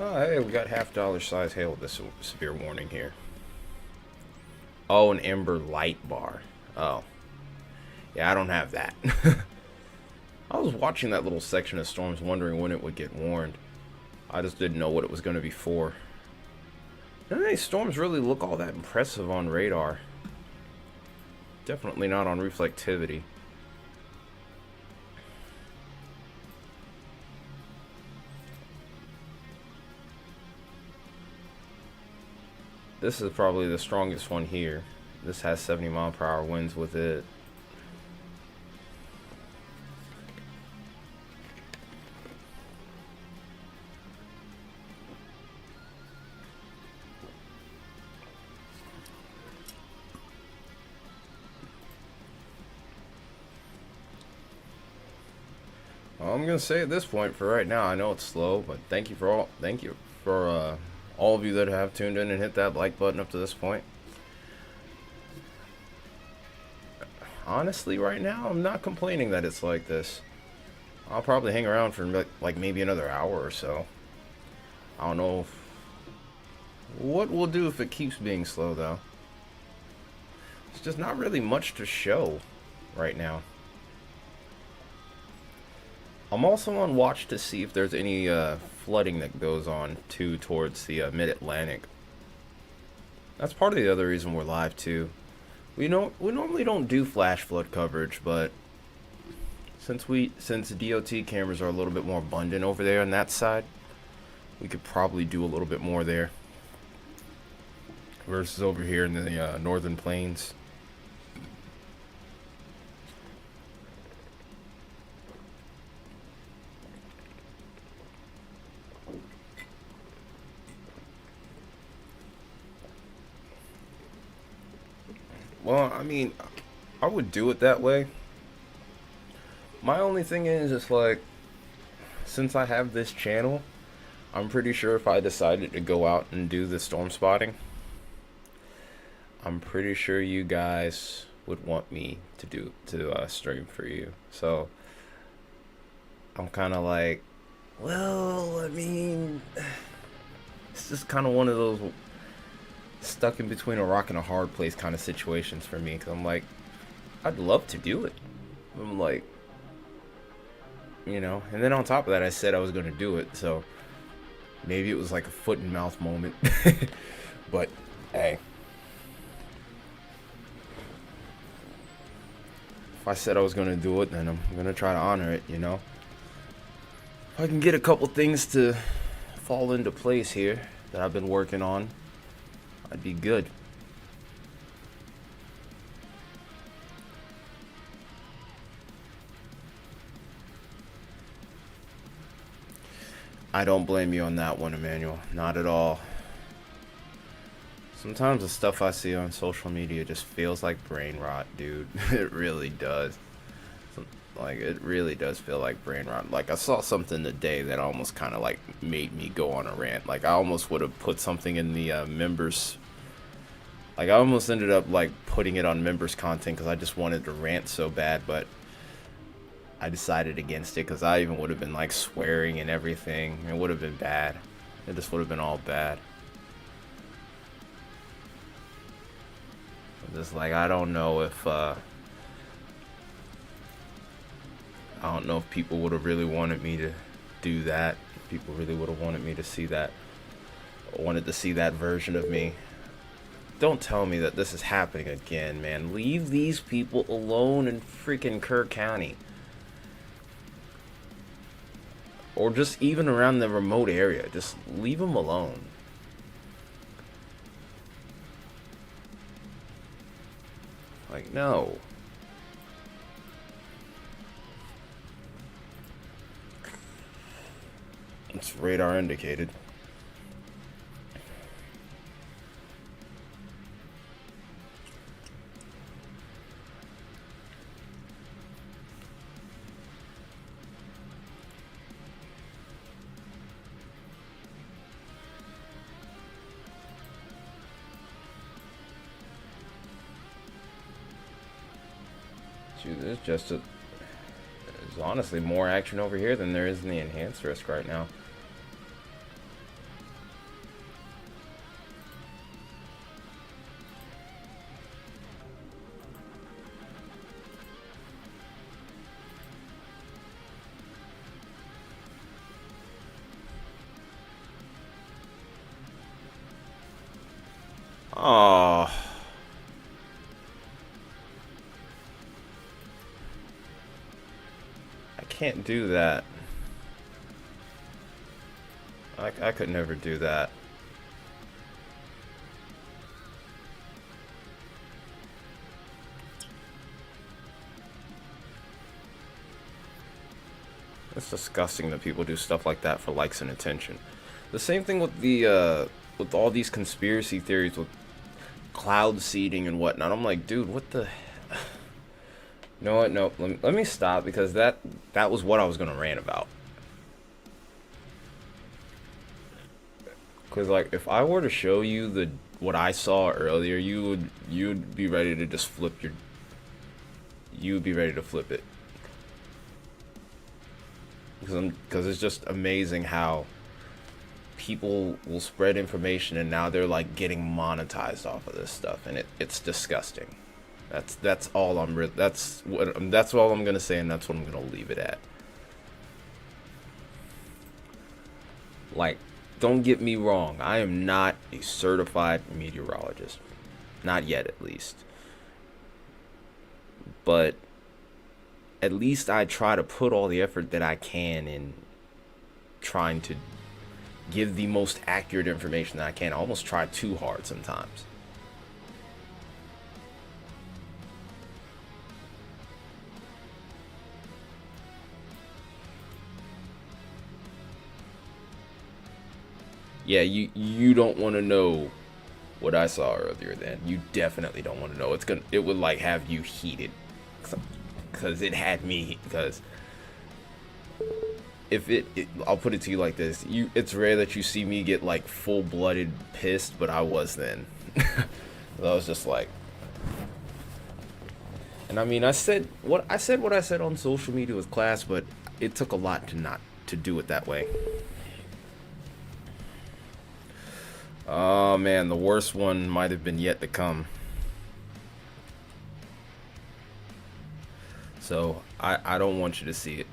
Oh, hey, we got $half size hail with this severe warning here. Oh, an ember light bar. Oh. Yeah, I don't have that. I was watching that little section of storms wondering when it would get warned. I just didn't know what it was going to be for. None of these storms really look all that impressive on radar. Definitely not on reflectivity. This is probably the strongest one here. This has 70-mile-per-hour winds with it. Well, I'm gonna say at this point for right now, I know it's slow, but thank you for all of you that have tuned in and hit that like button up to this point. Honestly, right now, I'm not complaining that it's like this. I'll probably hang around for like maybe another hour or so. I don't know what we'll do if it keeps being slow, though. It's just not really much to show right now. I'm also on watch to see if there's any flooding that goes on too towards the mid-Atlantic. That's part of the other reason we're live too. We normally don't do flash flood coverage, but since DOT cameras are a little bit more abundant over there on that side, we could probably do a little bit more there versus over here in the northern plains. Well, I mean, I would do it that way. My only thing is, it's like, since I have this channel, I'm pretty sure if I decided to go out and do the storm spotting, I'm pretty sure you guys would want me to stream for you. So I'm kind of like, well, I mean, it's just kind of one of those stuck in between a rock and a hard place kind of situations for me. Cause I'm like, I'd love to do it. I'm like, you know, and then on top of that, I said I was going to do it. So maybe it was like a foot and mouth moment. But hey, if I said I was going to do it, then I'm going to try to honor it, you know. If I can get a couple things to fall into place here that I've been working on, I'd be good. I don't blame you on that one, Emmanuel. Not at all. Sometimes the stuff I see on social media just feels like brain rot, dude. It really does. Like, it really does feel like brain rot. Like, I saw something today that almost kind of, like, made me go on a rant. Like, I almost would have put something in the members. Like, I almost ended up, like, putting it on members content because I just wanted to rant so bad, but I decided against it because I even would have been, like, swearing and everything. It would have been bad. It just would have been all bad. Just, like, I don't know if people would have really wanted me to do that. People really would have wanted me to see that. Wanted to see that version of me. Don't tell me that this is happening again, man. Leave these people alone in freaking Kerr County. Or just even around the remote area. Just leave them alone. Like, no. It's radar indicated. Dude, there's honestly more action over here than there is in the enhanced risk right now. Oh. I can't do that. I could never do that. It's disgusting that people do stuff like that for likes and attention. The same thing with the with all these conspiracy theories with cloud seeding and whatnot. I'm like, dude, what the? You know what? No, let me stop because that was what I was gonna rant about. Cause like if I were to show you what I saw earlier, you'd be ready to just flip your. You'd be ready to flip it. Because it's just amazing how people will spread information and now they're like getting monetized off of this stuff, and it's disgusting. That's all that's all I'm gonna say, and that's what I'm gonna leave it at. Like, don't get me wrong, I am not a certified meteorologist, not yet at least. But at least I try to put all the effort that I can in trying to give the most accurate information that I can. I almost try too hard sometimes. Yeah, you don't want to know what I saw earlier. Then you definitely don't want to know. It would like have you heated, because it had me. Because if I'll put it to you like this: it's rare that you see me get like full blooded pissed, but I was then. I was just like, and I mean, I said what I said on social media was class, but it took a lot to not to do it that way. Oh man, the worst one might have been yet to come. So I don't want you to see it.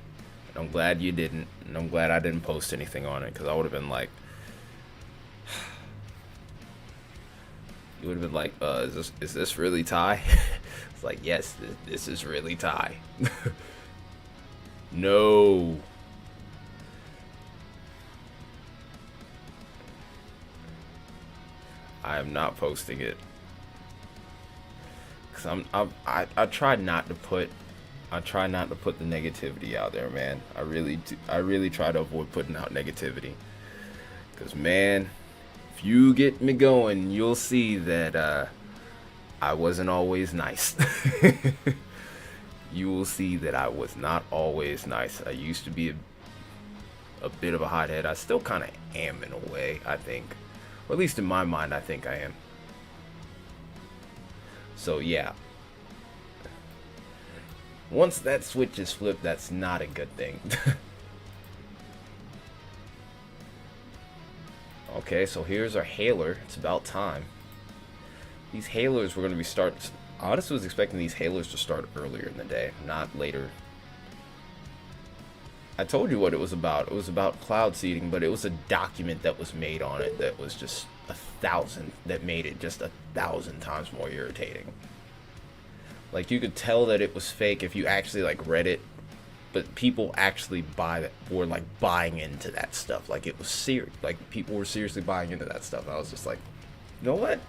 I'm glad you didn't, and I'm glad I didn't post anything on it, because I would have been like, you would have been like, is this really Ty? It's like, yes, this is really Ty. No. I am not posting it, because I try not to put the negativity out there, man. I really try to avoid putting out negativity, because man, if you get me going, you'll see that I wasn't always nice. You will see that I was not always nice. I used to be a bit of a hothead. I still kind of am in a way, I think. Or at least in my mind, I think I am. So yeah. Once that switch is flipped, that's not a good thing. Okay, so here's our hailer. It's about time. These hailers were going to be I honestly was expecting these hailers to start earlier in the day, not later. I told you what it was about. It was about cloud seeding, but it was a document that was made on it that was just that made it just 1,000 times more irritating. Like, you could tell that it was fake if you actually like read it, but people actually were like buying into that stuff. Like, it was serious. Like, people were seriously buying into that stuff. I was just like, you know what?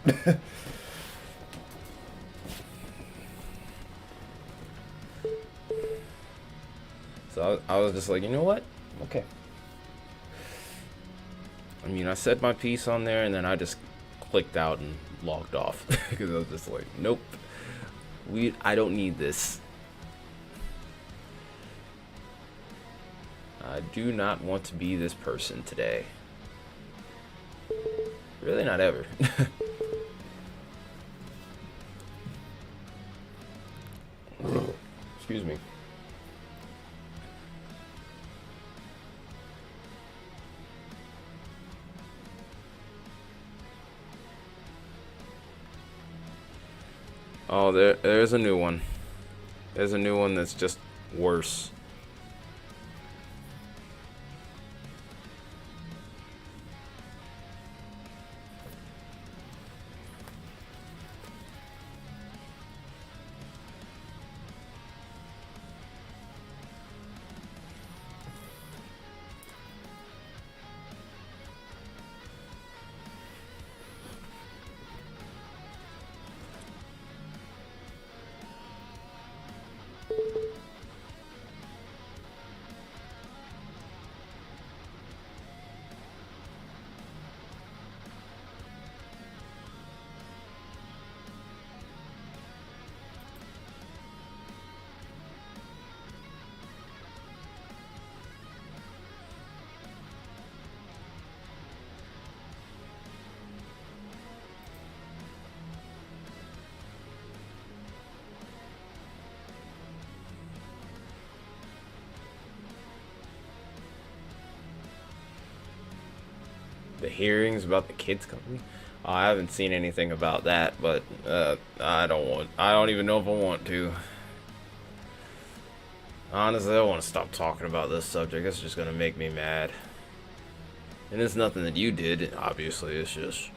So I was just like, you know what? Okay. I mean, I said my piece on there, and then I just clicked out and logged off, because I was just like, nope, I don't need this. I do not want to be this person today. Really, not ever. Excuse me. Oh, there's a new one. There's a new one that's just worse. The hearings about the kids company. I haven't seen anything about that, but I don't even know if I want to. Honestly, I want to stop talking about this subject. It's just gonna make me mad. And it's nothing that you did, obviously. It's just.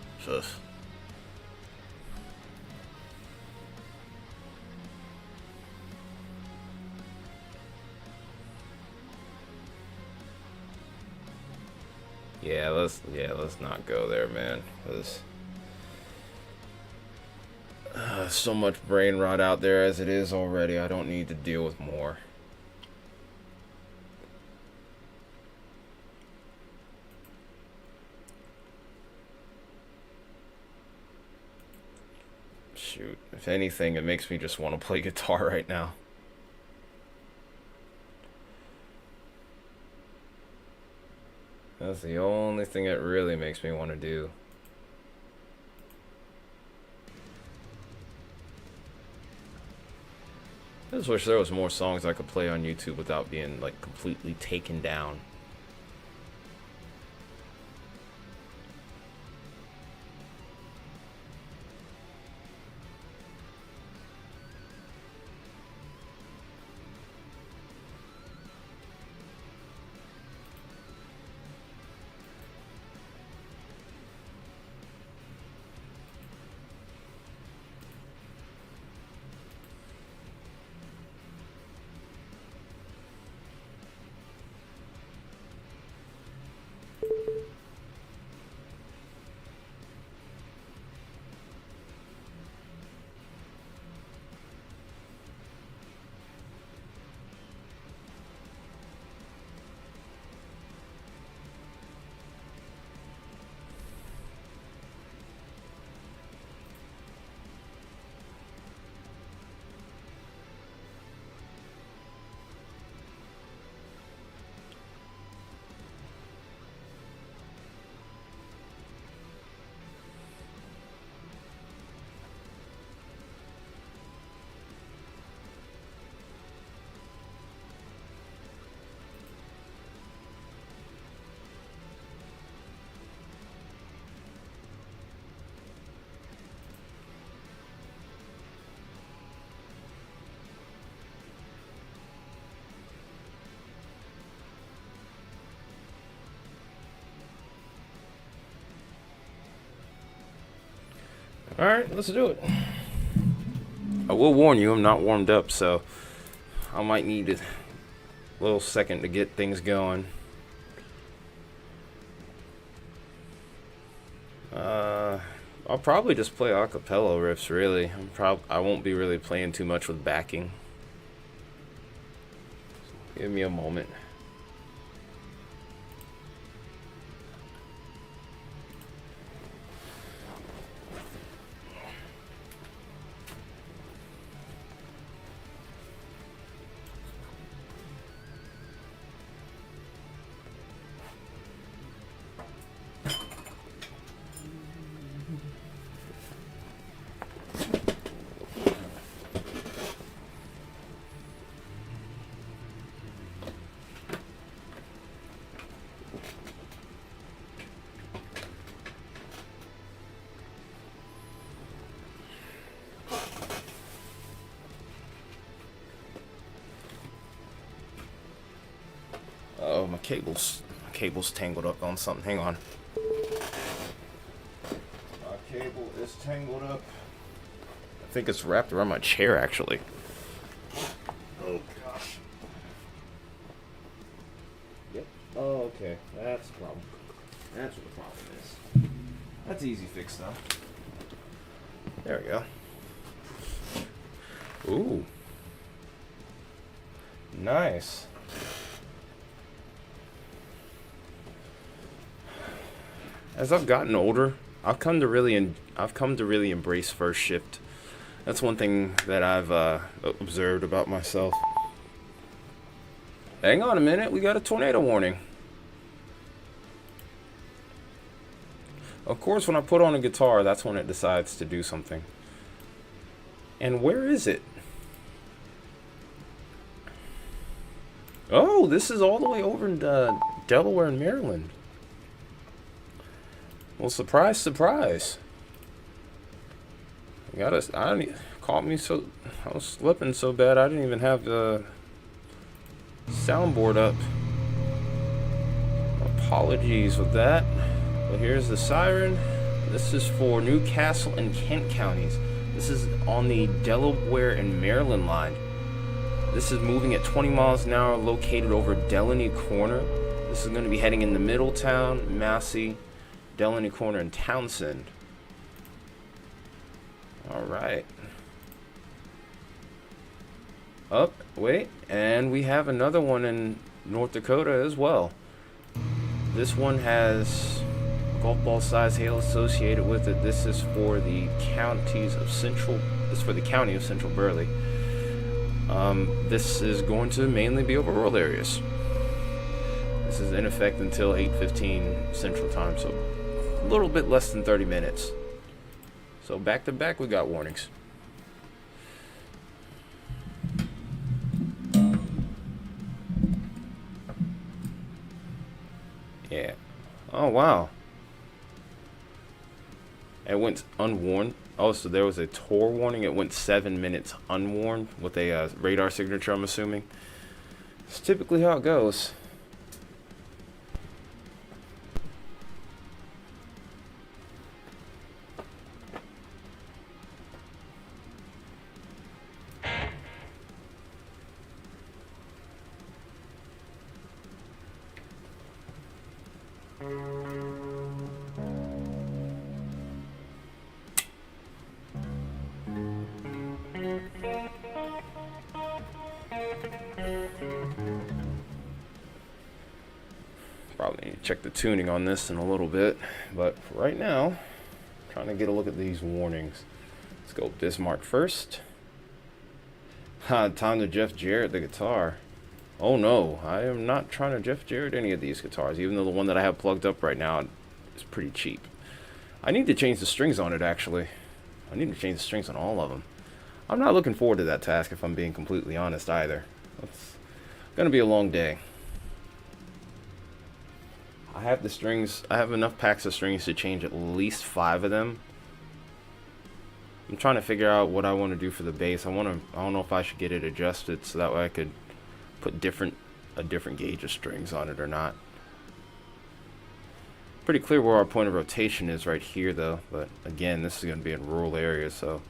Let's not go there, man. There's so much brain rot out there as it is already. I don't need to deal with more. Shoot, if anything, it makes me just want to play guitar right now. That's the only thing that really makes me want to do. I just wish there was more songs I could play on YouTube without being like completely taken down. Alright, let's do it. I will warn you, I'm not warmed up, so I might need a little second to get things going. I'll probably just play a cappella riffs, really. I won't be really playing too much with backing. Give me a moment. Oh, my cable's tangled up on something. Hang on. My cable is tangled up. I think it's wrapped around my chair, actually. Oh, gosh. Yep. Oh, okay. That's the problem. That's what the problem is. That's easy fix, though. There we go. Ooh. Nice. As I've gotten older, I've come to really embrace first shift. That's one thing that I've observed about myself. Hang on a minute, we got a tornado warning. Of course, when I put on a guitar, that's when it decides to do something. And where is it? Oh, this is all the way over in Delaware and Maryland. Well, surprise, surprise. Got us. I didn't caught me so. I was slipping so bad. I didn't even have the soundboard up. Apologies with that. But here's the siren. This is for Newcastle and Kent counties. This is on the Delaware and Maryland line. This is moving at 20 miles an hour, located over Delaney Corner. This is going to be heading into Middletown, Massey, Delaney Corner, and Townsend. Alright. Oh, wait. And we have another one in North Dakota as well. This one has golf ball size hail associated with it. This is for the counties of Central. This is for the county of Central Burleigh. This is going to mainly be over rural areas. This is in effect until 8:15 Central Time, so a little bit less than 30 minutes. So back to back, we got warnings. Yeah. Oh wow. It went unwarned. Oh, so there was a tour warning. It went 7 minutes unwarned with a radar signature, I'm assuming. It's typically how it goes. Probably need to check the tuning on this in a little bit, but for right now, I'm trying to get a look at these warnings. Let's go Bismarck first. Time to Jeff Jarrett the guitar. Oh no, I am not trying to Jeff Jarrett any of these guitars, even though the one that I have plugged up right now is pretty cheap. I need to change the strings on it, actually. I need to change the strings on all of them. I'm not looking forward to that task, if I'm being completely honest, either. It's gonna be a long day. I have the strings. I have enough packs of strings to change at least 5 of them. I'm trying to figure out what I want to do for the bass. I don't know if I should get it adjusted so that way I could put a different gauge of strings on it or not. Pretty clear where our point of rotation is right here, though. But again, this is going to be in rural areas, so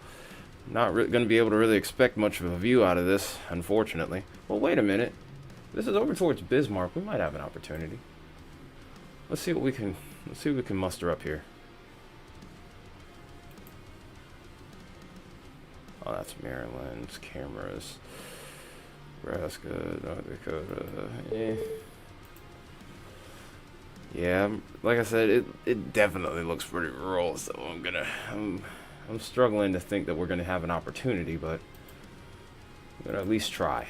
not going to be able to really expect much of a view out of this, unfortunately. Well, wait a minute. This is over towards Bismarck. We might have an opportunity. Let's see what we can muster up here. Oh, that's Maryland's cameras. Nebraska, North Dakota. Yeah, like I said, it definitely looks pretty rural, so I'm struggling to think that we're gonna have an opportunity, but I'm gonna at least try.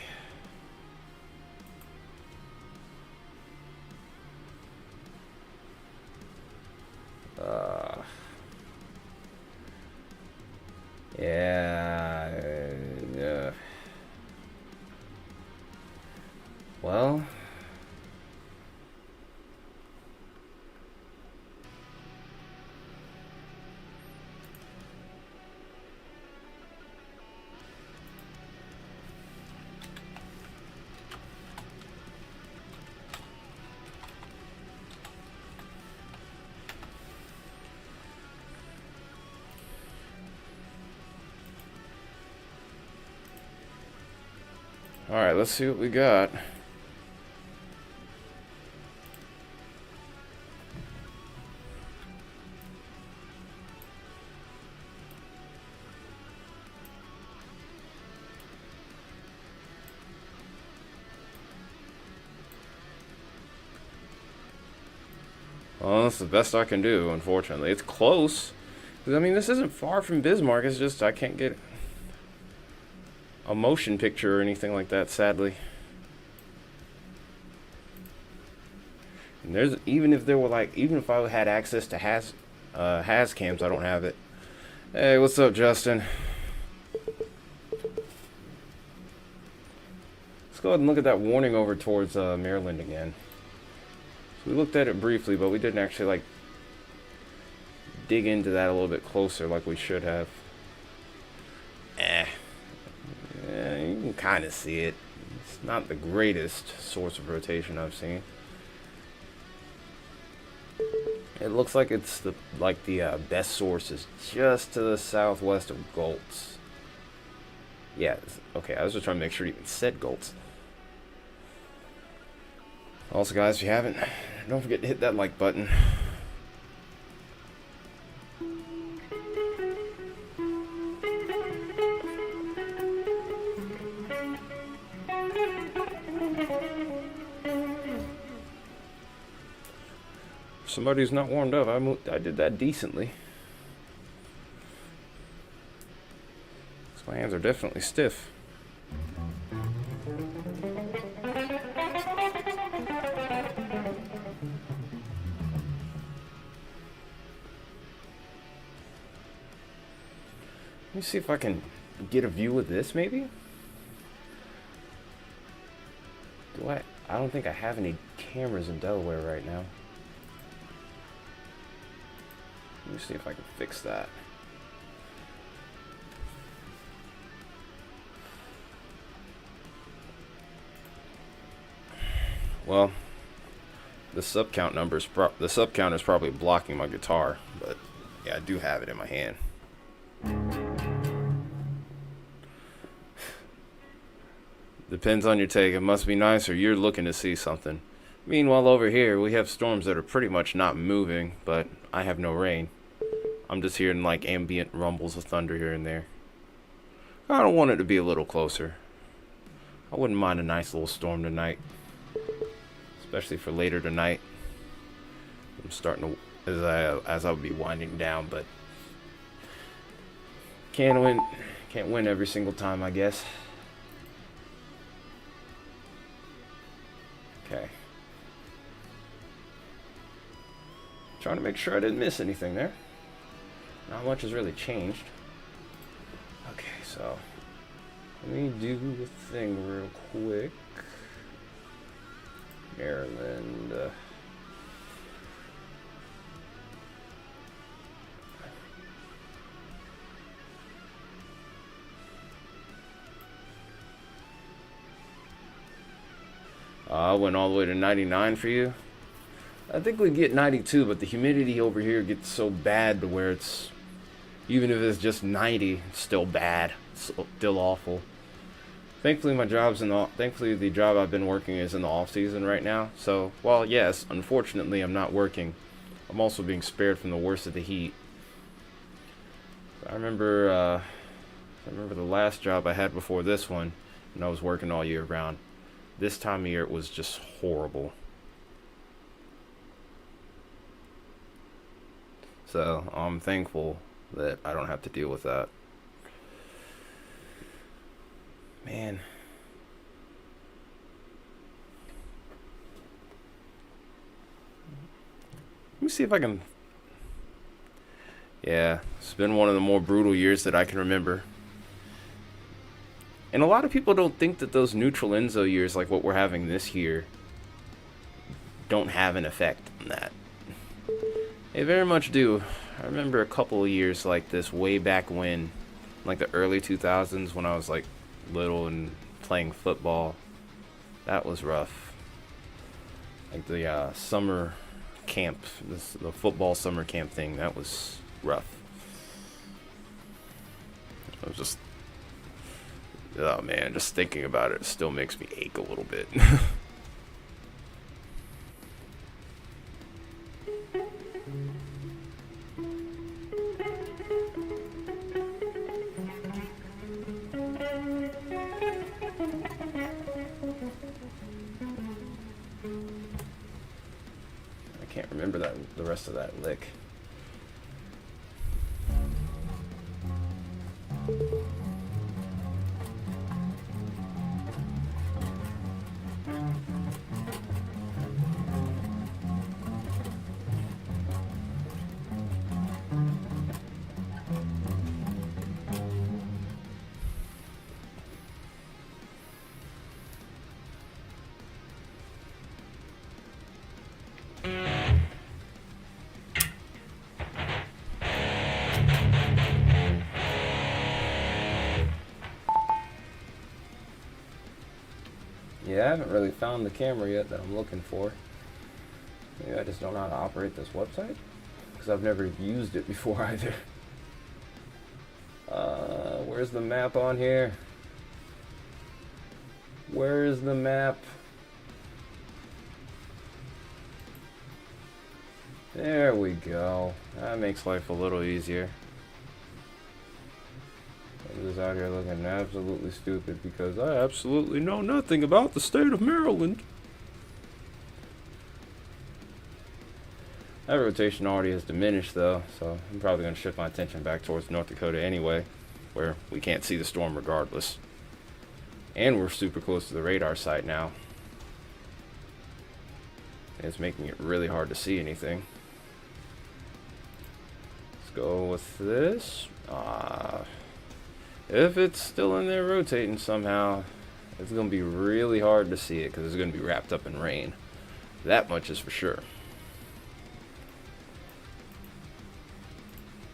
Yeah. Well, all right, let's see what we got. Well, that's the best I can do, unfortunately. It's close. I mean, this isn't far from Bismarck. It's just I can't get a motion picture or anything like that, sadly. And there's even if I had access to has cams, I don't have it. Hey, what's up, Justin? Let's go ahead and look at that warning over towards Maryland again. So we looked at it briefly, but we didn't actually dig into that a little bit closer like we should have. can kind of see it. It's not the greatest source of rotation I've seen. It looks like it's the best source is just to the southwest of Goltz. Yeah, okay, I was just trying to make sure it even said Goltz. Also, guys, if you haven't, don't forget to hit that like button. Somebody who's not warmed up, I did that decently. My hands are definitely stiff. Let me see if I can get a view of this, maybe? I don't think I have any cameras in Delaware right now. Let me see if I can fix that. Well, the sub count is probably blocking my guitar, but yeah, I do have it in my hand. Depends on your take. It must be nice or you're looking to see something. Meanwhile, over here, we have storms that are pretty much not moving, but I have no rain. I'm just hearing like ambient rumbles of thunder here and there. I don't want it to be a little closer. I wouldn't mind a nice little storm tonight. Especially for later tonight. I'm starting to, as I'll be winding down, but can't win every single time, I guess. Okay. Trying to make sure I didn't miss anything there. Not much has really changed. Okay, so let me do the thing real quick. Maryland. I went all the way to 99 for you. I think we get 92, but the humidity over here gets so bad to where it's, even if it's just 90, it's still bad. It's still awful. Thankfully, thankfully the job I've been working is in the off season right now. So, while yes, unfortunately I'm not working, I'm also being spared from the worst of the heat. I remember the last job I had before this one, and I was working all year round. This time of year it was just horrible. So I'm thankful that I don't have to deal with that. Man. Let me see if I can. Yeah, it's been one of the more brutal years that I can remember. And a lot of people don't think that those neutral Enzo years, like what we're having this year, don't have an effect on that. They very much do. I remember a couple of years like this way back when, like the early 2000s, when I was like little and playing football. That was rough. Like the summer camp, the football summer camp thing, that was rough. I was just, oh man, just thinking about it still makes me ache a little bit. I can't remember the rest of that lick. Yeah, I haven't really found the camera yet that I'm looking for. Maybe I just don't know how to operate this website, because I've never used it before either. Where's the map on here? Where is the map? There we go. That makes life a little easier. I'm just out here looking absolutely stupid because I absolutely know nothing about the state of Maryland. That rotation already has diminished though, so I'm probably going to shift my attention back towards North Dakota anyway, where we can't see the storm regardless. And we're super close to the radar site now. It's making it really hard to see anything. Let's go with this. If it's still in there rotating somehow, it's going to be really hard to see it because it's going to be wrapped up in rain. That much is for sure.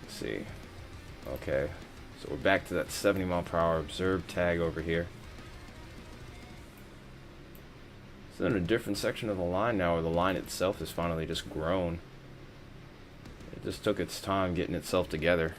Let's see. Okay, so we're back to that 70 mile per hour observed tag over here. It's in a different section of the line now, where the line itself has finally just grown. It just took its time getting itself together.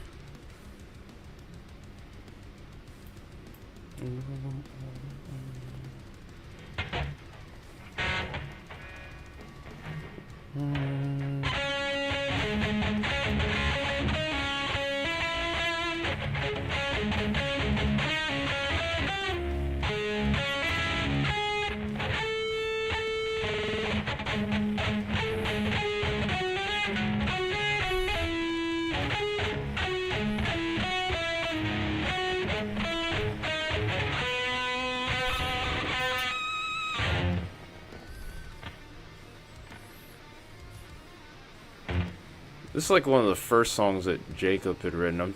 This is like one of the first songs that Jacob had written.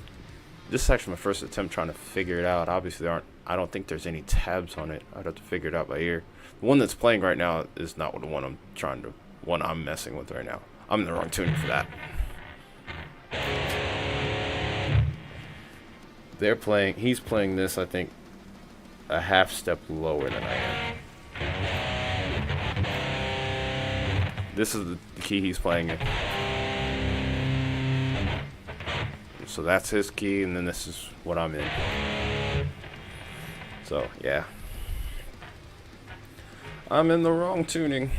This is actually my first attempt trying to figure it out. Obviously, I don't think there's any tabs on it. I'd have to figure it out by ear. The one that's playing right now is not the one I'm messing with right now. I'm in the wrong tuning for that. He's playing this, I think, a half step lower than I am. This is the key he's playing in. So that's his key, and then this is what I'm in. So, yeah. I'm in the wrong tuning.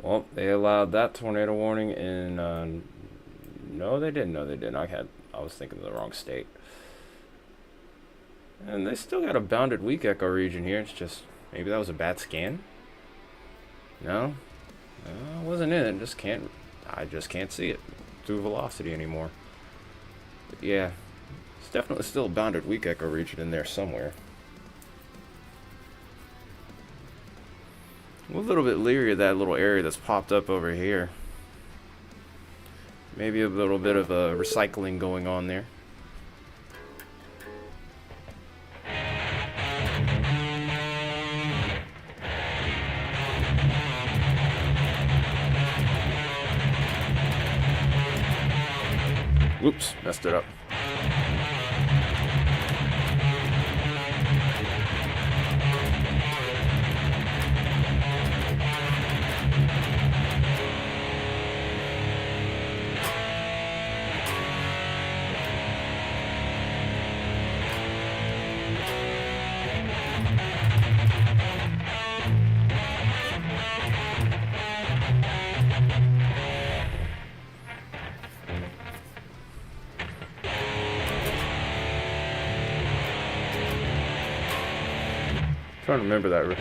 Well, they allowed that tornado warning in, no they didn't, I was thinking of the wrong state. And they still got a bounded weak echo region here. It's just, maybe that was a bad scan? No? No, it wasn't in it, I just can't see it through velocity anymore. But yeah, it's definitely still a bounded weak echo region in there somewhere. I'm a little bit leery of that little area that's popped up over here. Maybe a little bit of a recycling going on there. Whoops, messed it up. Trying to remember that.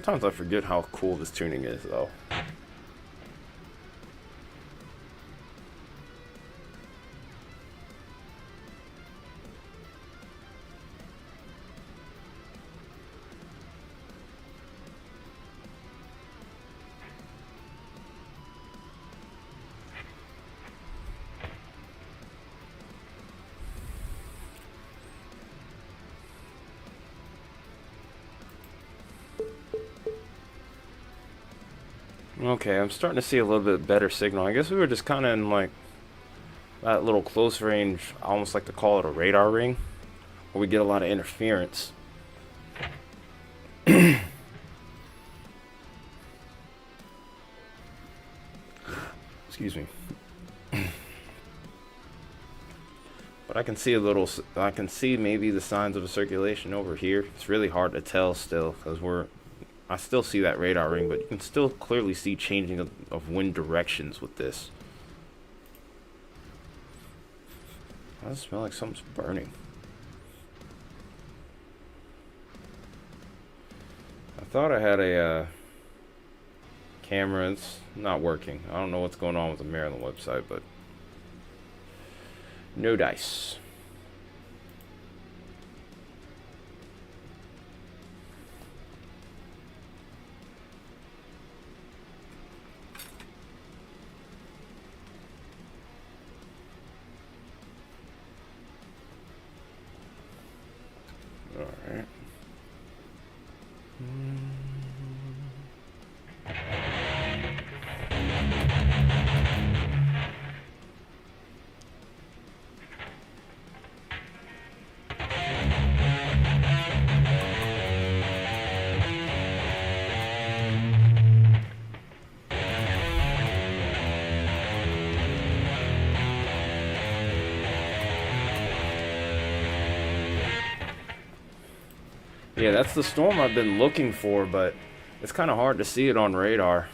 Sometimes I forget how cool this tuning is, though. Okay, I'm starting to see a little bit better signal. I guess we were just kind of in like that little close range, I almost like to call it a radar ring, where we get a lot of interference. Excuse me. But I can see I can see maybe the signs of a circulation over here. It's really hard to tell still, because I still see that radar ring, but you can still clearly see changing of wind directions with this. I smell like something's burning. I thought I had a camera. It's not working. I don't know what's going on with the Maryland website, but no dice. All right. Yeah, that's the storm I've been looking for, but it's kind of hard to see it on radar.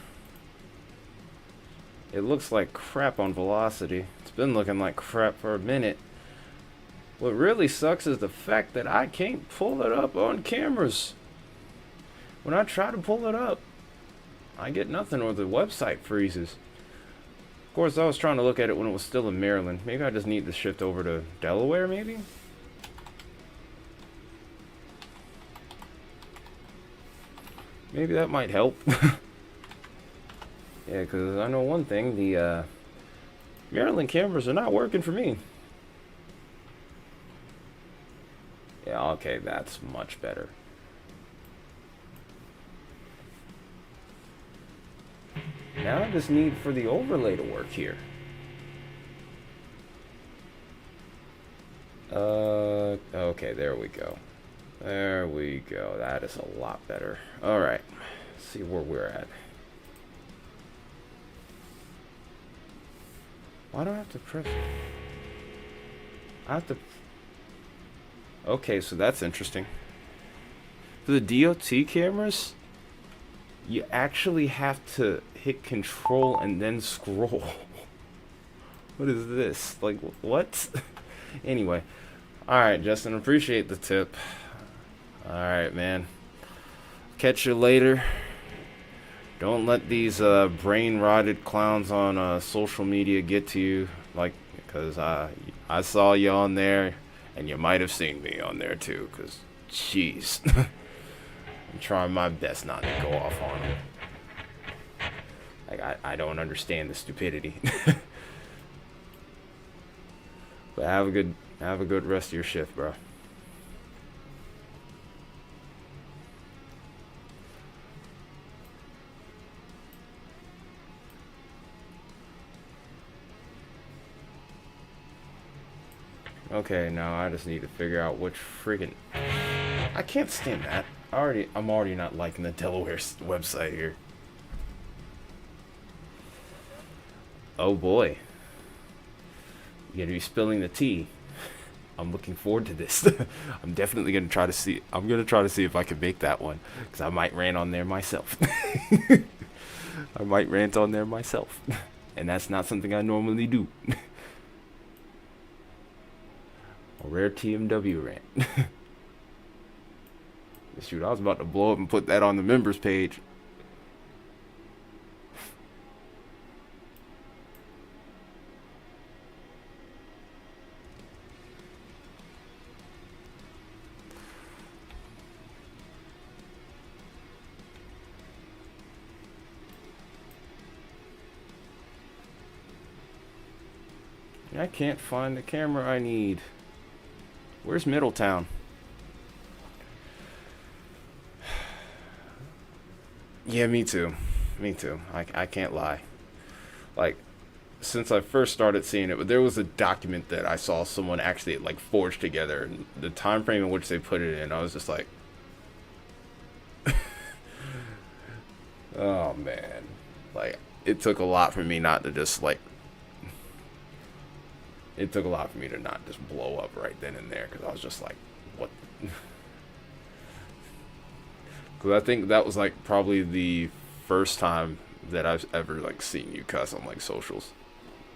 It looks like crap on velocity. It's been looking like crap for a minute. What really sucks is the fact that I can't pull it up on cameras. When I try to pull it up, I get nothing, or the website freezes. Of course, I was trying to look at it when it was still in Maryland. Maybe I just need to shift over to Delaware, maybe? Maybe that might help. Yeah, because I know one thing, the Maryland cameras are not working for me. Yeah, okay, that's much better. Now I just need for the overlay to work here. Okay, there we go. There we go. That is a lot better. Alright. Let's see where we're at. Why do I have to press? I have to... Okay, so that's interesting. For the DOT cameras, you actually have to hit control and then scroll. What is this? Like, what? Anyway. Alright, Justin, appreciate the tip. Alright, man. Catch you later. Don't let these brain-rotted clowns on social media get to you. Like, because I saw you on there, and you might have seen me on there too. Because, jeez. I'm trying my best not to go off on them. Like, I don't understand the stupidity. But have a good rest of your shift, bro. Okay, now I just need to figure out which friggin'... I can't stand that. I'm already not liking the Delaware website here. Oh boy. You're gonna be spilling the tea. I'm looking forward to this. I'm definitely gonna try to see. I'm gonna try to see if I can make that one, because I might rant on there myself. I might rant on there myself, and that's not something I normally do. A rare TMW rant. Shoot, I was about to blow up and put that on the members page. I can't find the camera I need. Where's Middletown? Yeah, me too. Me too. I can't lie. Like, since I first started seeing it, but there was a document that I saw someone actually like forged together, and the time frame in which they put it in, I was just like, oh man. Like, it took a lot for me not to just like, it took a lot for me to not just blow up right then and there, because I was just like, what? Because I think that was like probably the first time that I've ever like seen you cuss on like socials,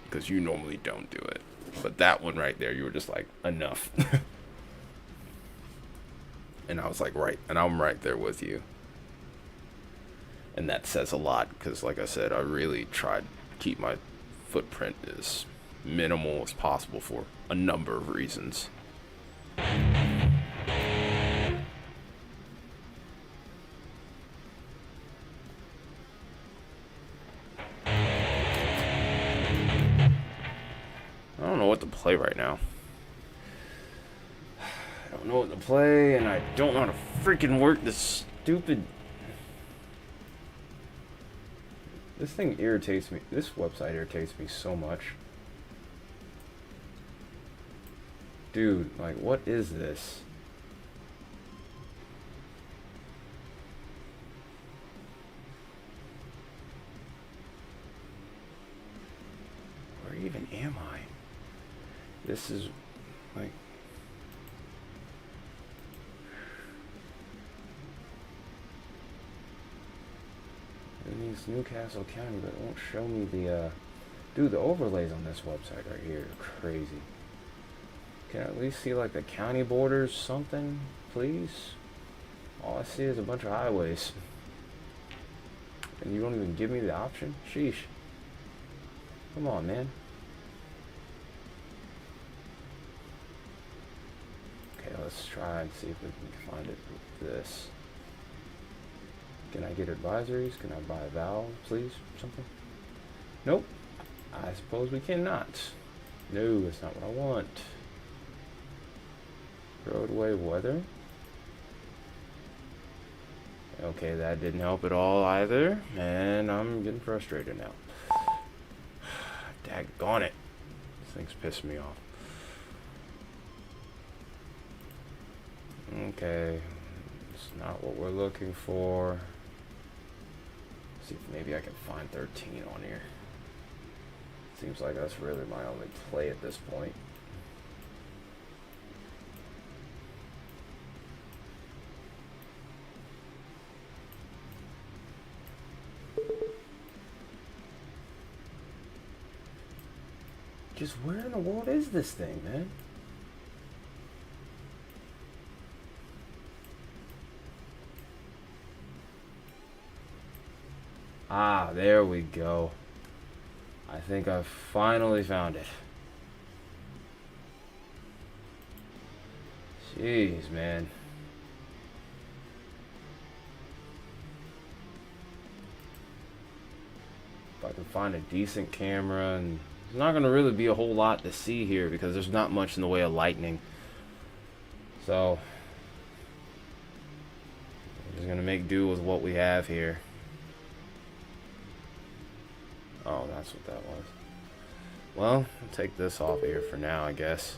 because you normally don't do it, but that one right there, you were just like, enough. And I was like, right, and I'm right there with you, and that says a lot, because like I said, I really tried to keep my footprint as minimal as possible for a number of reasons. I don't know what to play right now. I don't know what to play, and I don't know how to freaking work this stupid... This thing irritates me. This website irritates me so much. Dude, like, what is this? Where even am I? This is, like... It means Newcastle County, but it won't show me the, Dude, the overlays on this website right here are crazy. Can I at least see like the county borders, something, please? All I see is a bunch of highways. And you don't even give me the option? Sheesh. Come on, man. Okay, let's try and see if we can find it with this. Can I get advisories? Can I buy a valve, please? Something? Nope. I suppose we cannot. No, that's not what I want. Roadway weather. Okay, that didn't help at all either, and I'm getting frustrated now. Daggone it. This thing's pissing me off. Okay, it's not what we're looking for. See if maybe I can find 13 on here. Seems like that's really my only play at this point. Just where in the world is this thing, man? Ah, there we go. I think I finally found it. Jeez, man. If I can find a decent camera, and there's not going to really be a whole lot to see here because there's not much in the way of lightning. So, we're just going to make do with what we have here. Oh, that's what that was. Well, I'll take this off of here for now, I guess.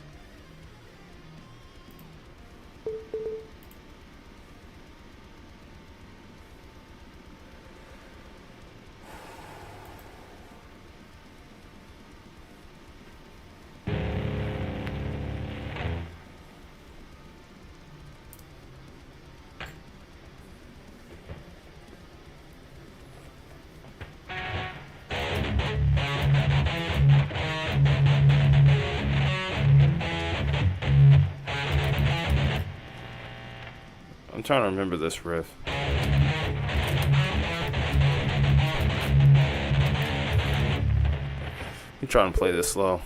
trying to remember this riff. I'm trying to play this slow.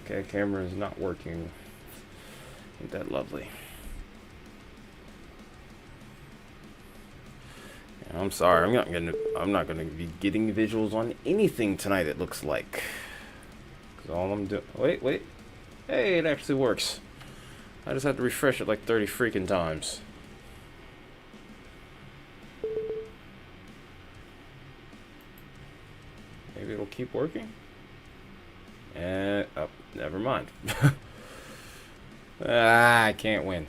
Okay, camera is not working. Ain't that lovely? Yeah, I'm sorry. I'm not gonna be getting visuals on anything tonight. It looks like. 'Cause all I'm doing. Wait. Hey, it actually works. I just had to refresh it like 30 freaking times. Maybe it'll keep working. And oh, never mind. I can't win.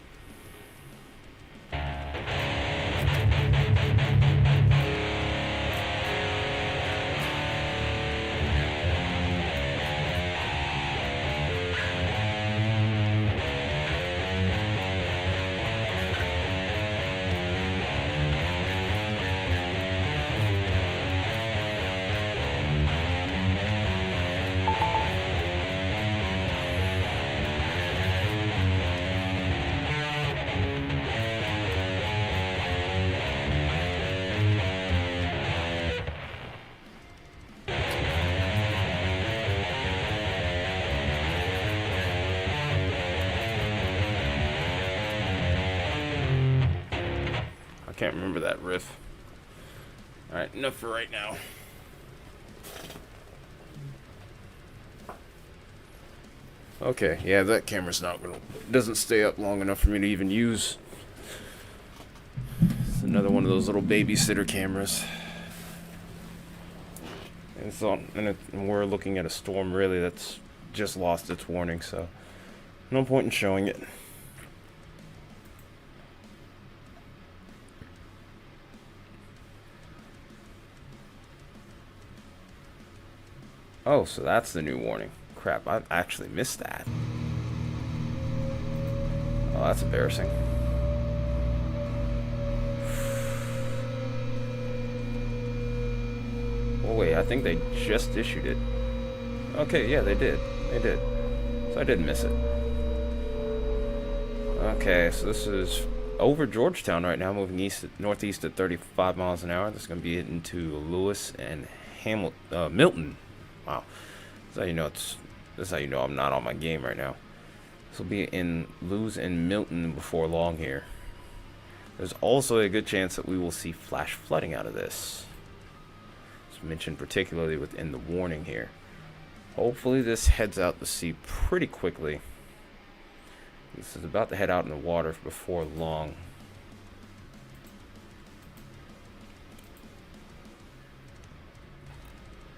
Can't remember that riff. Alright, enough for right now. Okay, yeah, that camera's doesn't stay up long enough for me to even use. It's another one of those little babysitter cameras. And we're looking at a storm really that's just lost its warning, so no point in showing it. Oh, so that's the new warning. Crap, I actually missed that. Oh, that's embarrassing. Oh, wait, I think they just issued it. Okay, yeah, they did. So I did miss it. Okay, so this is over Georgetown right now, moving northeast at 35 miles an hour. This is going to be into Lewis and Milton. Wow, this is how you know I'm not on my game right now. This will be in Lewis and Milton before long here. There's also a good chance that we will see flash flooding out of this. It's mentioned particularly within the warning here. Hopefully this heads out to sea pretty quickly. This is about to head out in the water before long.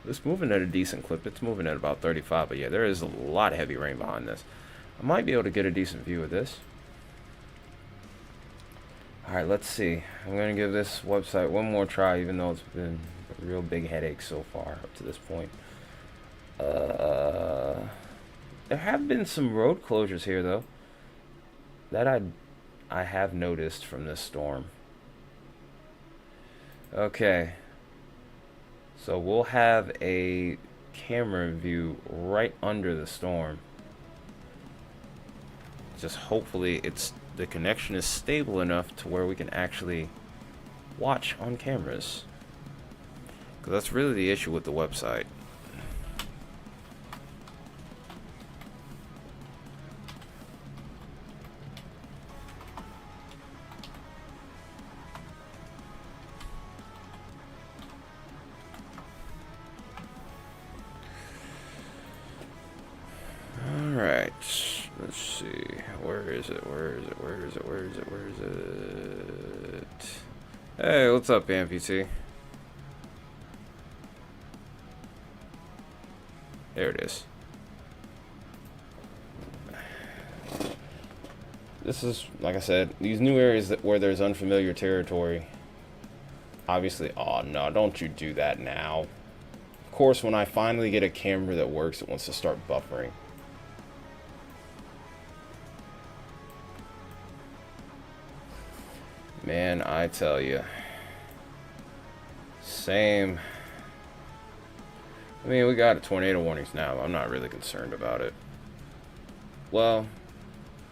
It's moving at a decent clip. It's moving at about 35, but yeah, there is a lot of heavy rain behind this. I might be able to get a decent view of this. Alright, let's see. I'm going to give this website one more try, even though it's been a real big headache so far up to this point. There have been some road closures here, though, that I have noticed from this storm. Okay. So we'll have a camera view right under the storm. Just hopefully the connection is stable enough to where we can actually watch on cameras. Because that's really the issue with the website. Let's see. Where is it? Where is it? Where is it? Where is it? Where is it? Hey, what's up, amputee? There it is. This is, like I said, these new areas where there's unfamiliar territory. Obviously, oh no, don't you do that now. Of course, when I finally get a camera that works, it wants to start buffering. Man, I tell you. Same. I mean, we got tornado warnings now. I'm not really concerned about it. Well,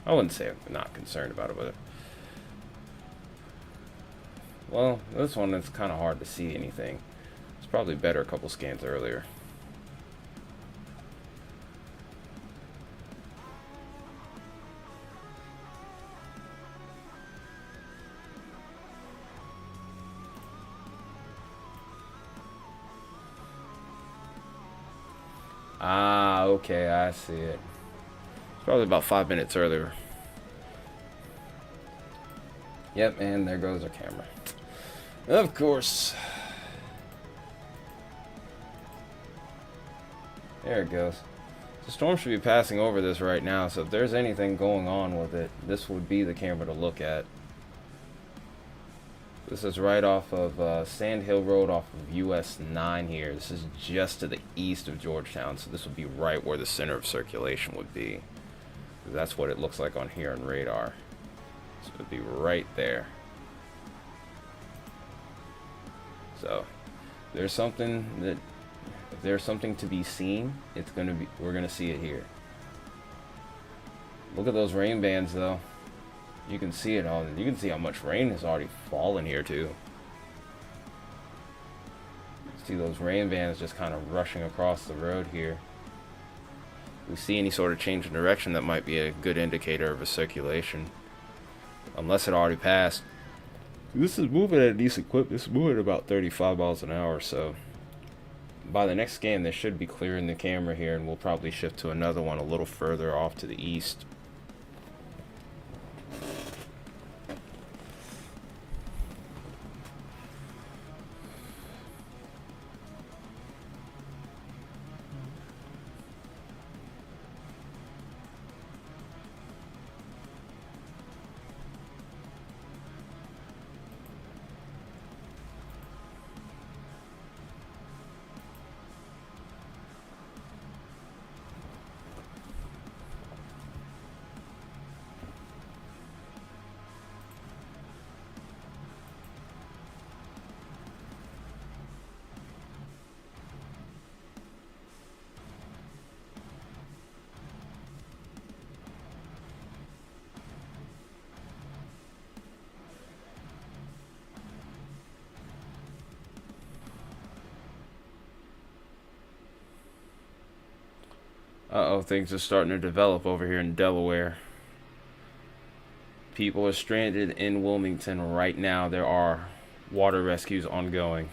I wouldn't say I'm not concerned about it, but... Well, this one is kind of hard to see anything. It's probably better a couple scans earlier. Ah, okay, I see it. It's probably about 5 minutes earlier. Yep, and there goes our camera. Of course. There it goes. The storm should be passing over this right now, so if there's anything going on with it, this would be the camera to look at. This is right off of Sand Hill Road off of US 9 here. This is just to the east of Georgetown, so this would be right where the center of circulation would be. That's what it looks like on here on radar. So it would be right there. So there's something that, if there's something to be seen, it's gonna be, we're gonna see it here. Look at those rain bands though. You can see it all. You can see how much rain has already fallen here too. See those rain bands just kind of rushing across the road here. If we see any sort of change in direction, that might be a good indicator of a circulation. Unless it already passed. This is moving at a decent clip. This is moving at about 35 miles an hour, so by the next scan, this should be clearing the camera here, and we'll probably shift to another one a little further off to the east. Uh-oh, things are starting to develop over here in Delaware. People are stranded in Wilmington right now. There are water rescues ongoing.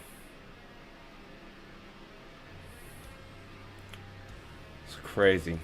It's crazy.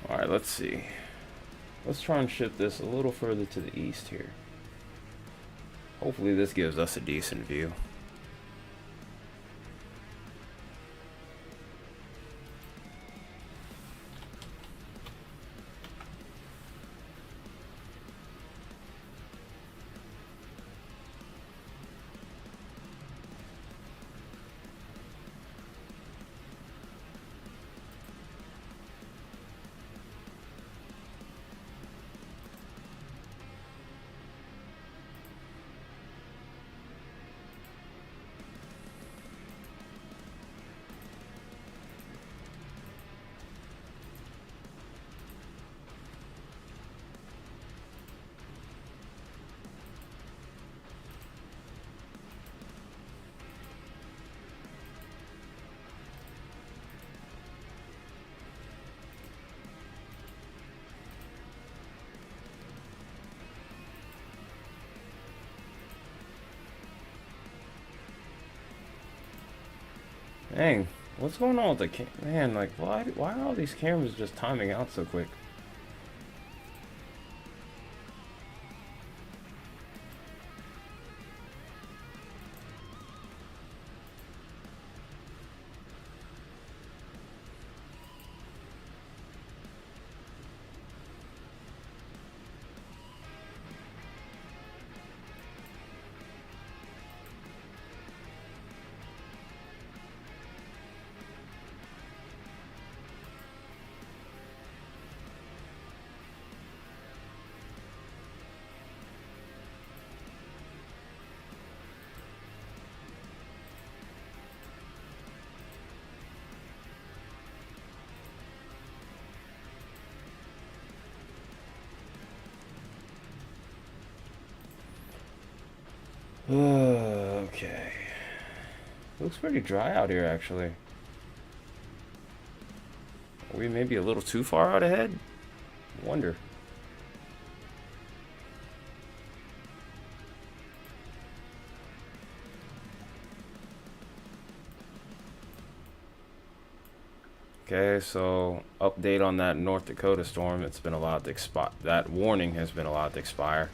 All right, let's see. Let's try and shift this a little further to the east here. Hopefully this gives us a decent view. Dang, what's going on with the man? Like, why are all these cameras just timing out so quick? Okay. Looks pretty dry out here, actually. Are we maybe a little too far out ahead? Wonder. Okay, so update on that North Dakota storm. It's been allowed to expire. That warning has been allowed to expire.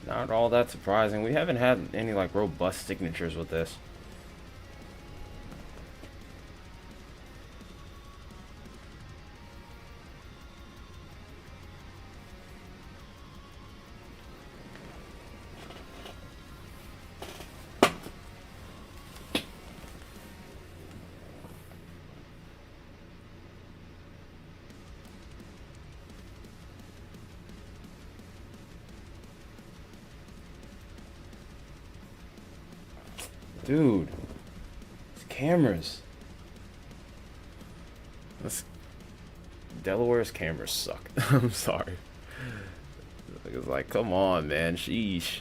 Not all that surprising. We haven't had any like robust signatures with this. Dude, these cameras. Delaware's cameras suck. I'm sorry. It's like, come on, man. Sheesh.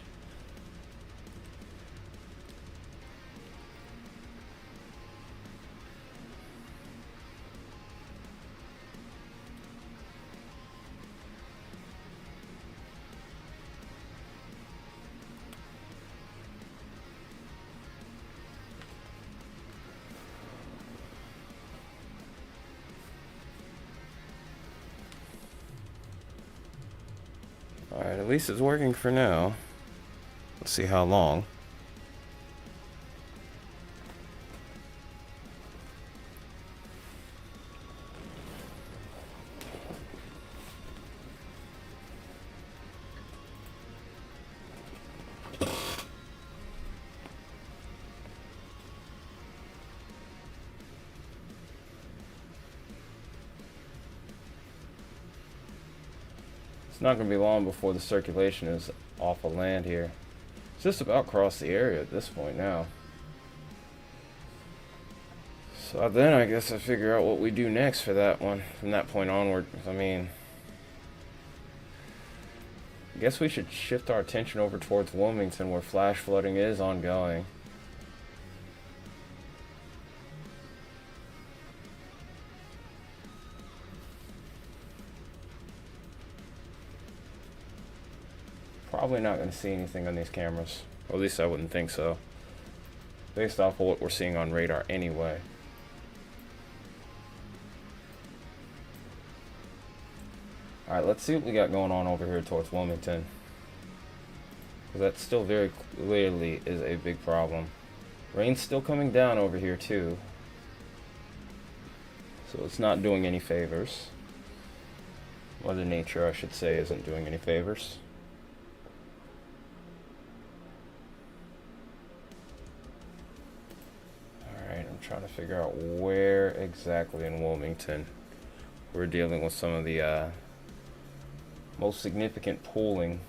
Alright, at least it's working for now. Let's see how long. It's not going to be long before the circulation is off of land here. It's just about across the area at this point now. So then I guess I figure out what we do next for that one from that point onward. I mean, I guess we should shift our attention over towards Wilmington where flash flooding is ongoing. Probably not going to see anything on these cameras. Or at least I wouldn't think so. Based off of what we're seeing on radar anyway. Alright, let's see what we got going on over here towards Wilmington. Because that still very clearly is a big problem. Rain's still coming down over here too. So it's not doing any favors. Mother Nature, I should say, isn't doing any favors. Alright, I'm trying to figure out where exactly in Wilmington we're dealing with some of the most significant pooling.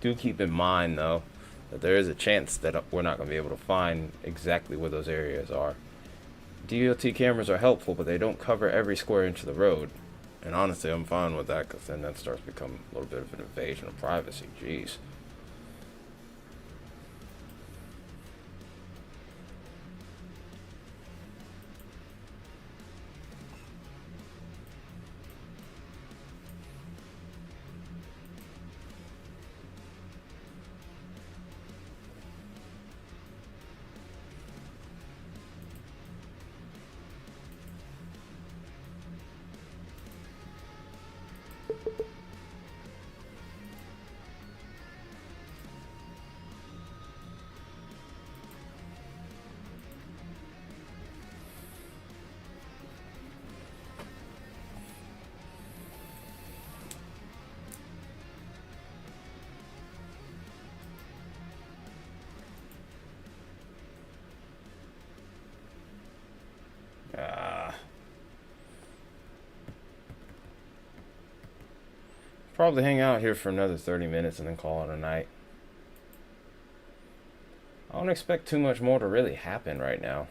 Do keep in mind, though, that there is a chance that we're not going to be able to find exactly where those areas are. DOT cameras are helpful, but they don't cover every square inch of the road. And honestly, I'm fine with that, because then that starts to become a little bit of an invasion of privacy. Jeez. Probably hang out here for another 30 minutes and then call it a night. I don't expect too much more to really happen right now.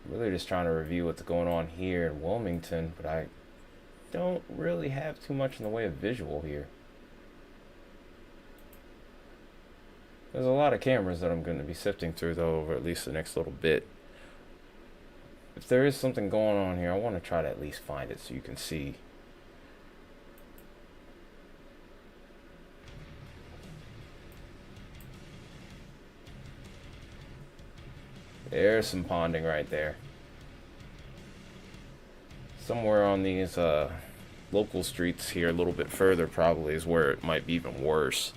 I'm really just trying to review what's going on here in Wilmington, but I don't really have too much in the way of visual here. There's a lot of cameras that I'm going to be sifting through, though, over at least the next little bit. If there is something going on here, I want to try to at least find it so you can see. There's some ponding right there. Somewhere on these local streets here, a little bit further probably, is where it might be even worse.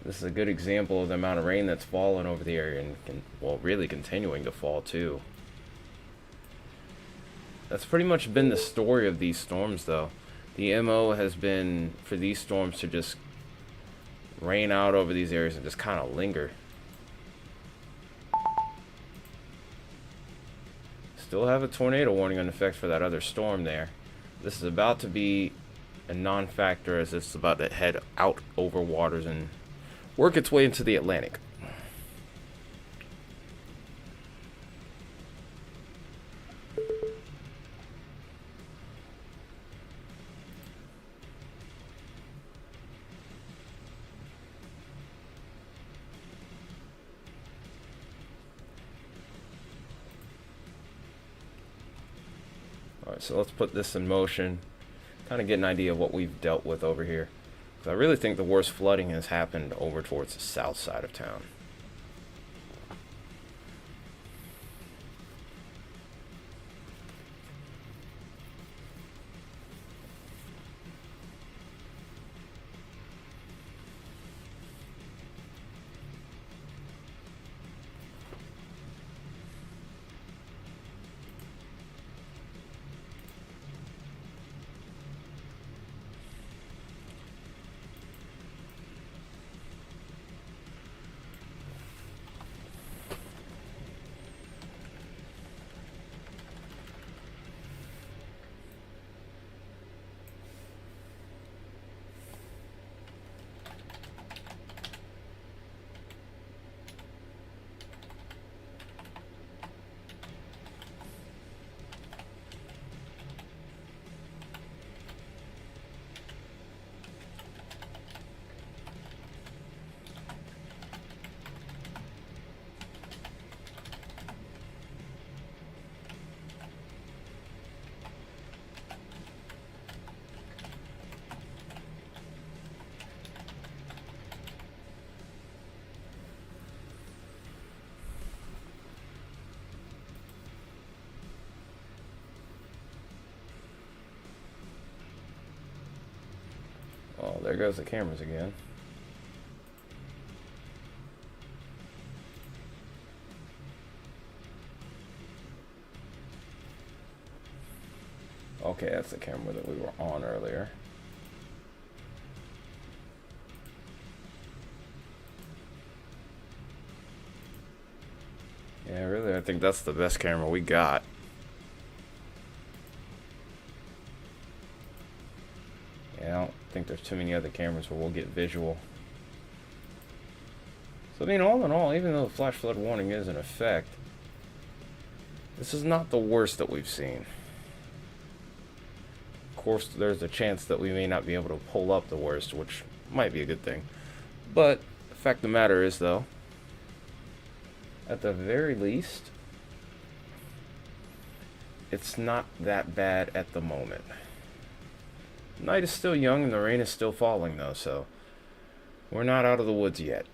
This is a good example of the amount of rain that's fallen over the area and, well, really continuing to fall too. That's pretty much been the story of these storms, though. The MO has been for these storms to just rain out over these areas and just kind of linger. Still have a tornado warning in effect for that other storm there. This is about to be a non-factor as it's about to head out over waters and work its way into the Atlantic. Alright, so let's put this in motion, kind of get an idea of what we've dealt with over here. Because I really think the worst flooding has happened over towards the south side of town. there goes the cameras again. Okay, that's the camera that we were on earlier. Yeah, really, I think that's the best camera we got. Yeah, I don't think there's too many other cameras where we'll get visual. So, I mean, all in all, even though the flash flood warning is in effect, this is not the worst that we've seen. Of course, there's a chance that we may not be able to pull up the worst, which might be a good thing. But the fact of the matter is, though, at the very least, it's not that bad at the moment. Night is still young and the rain is still falling, though, so we're not out of the woods yet.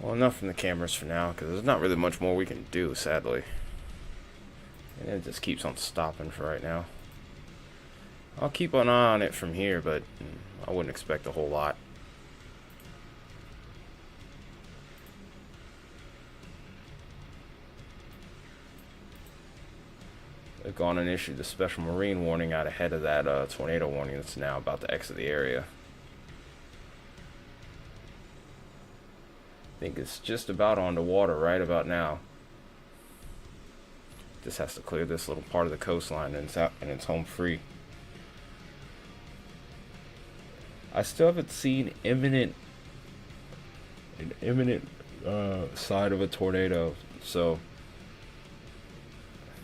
Well, enough from the cameras for now, because there's not really much more we can do, sadly. And it just keeps on stopping for right now. I'll keep an eye on it from here, but I wouldn't expect a whole lot. They've gone and issued the special marine warning out ahead of that tornado warning that's now about to exit the area. I think it's just about on the water right about now. Just has to clear this little part of the coastline and it's out and it's home free. I still haven't seen an imminent side of a tornado, so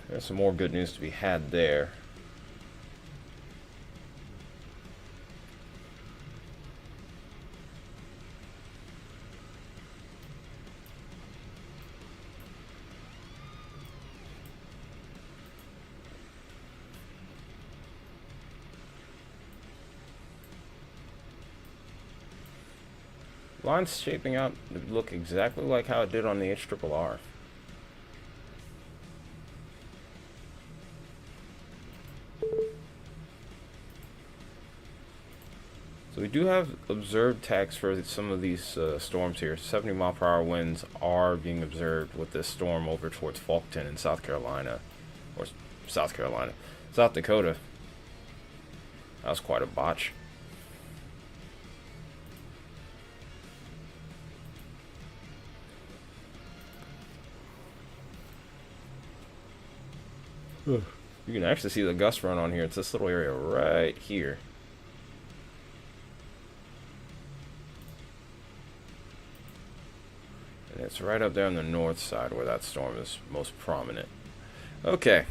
there's some more good news to be had there. Line's shaping out to look exactly like how it did on the HRRR. So we do have observed tags for some of these storms here. 70-mile-per-hour winds are being observed with this storm over towards Faulkton in South Carolina. Or South Carolina. South Dakota. That was quite a botch. You can actually see the gust run on here. It's this little area right here. And it's right up there on the north side where that storm is most prominent. Okay.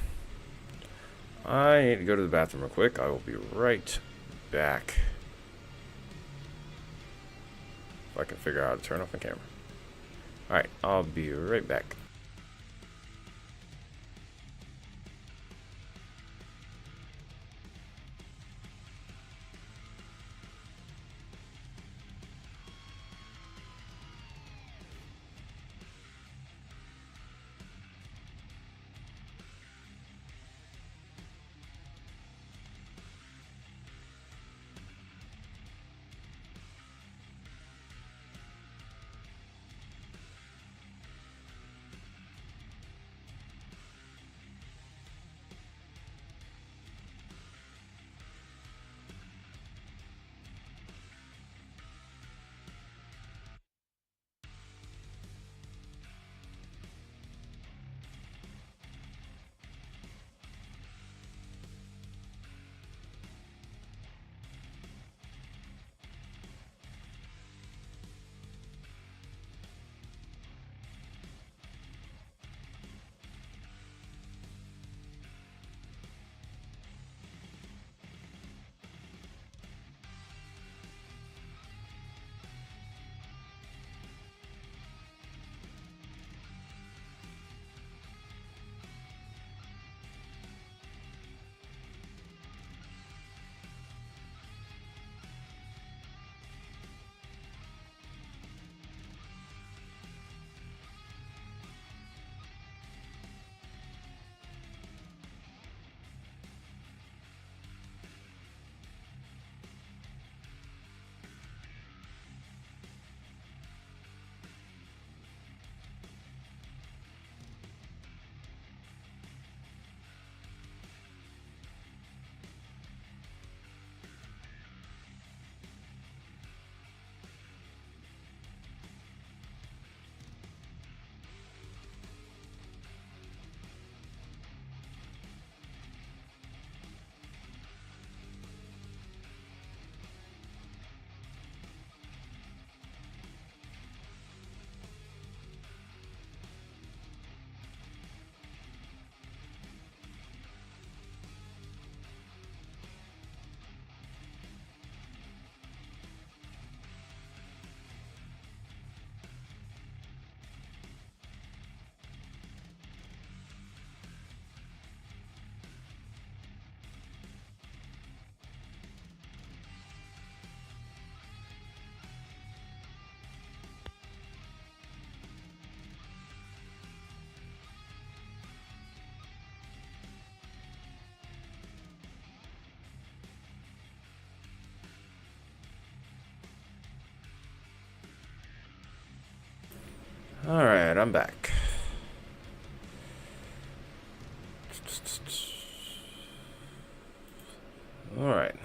I need to go to the bathroom real quick. I will be right back. If I can figure out how to turn off the camera. Alright, I'll be right back. Alright, I'm back. Alright.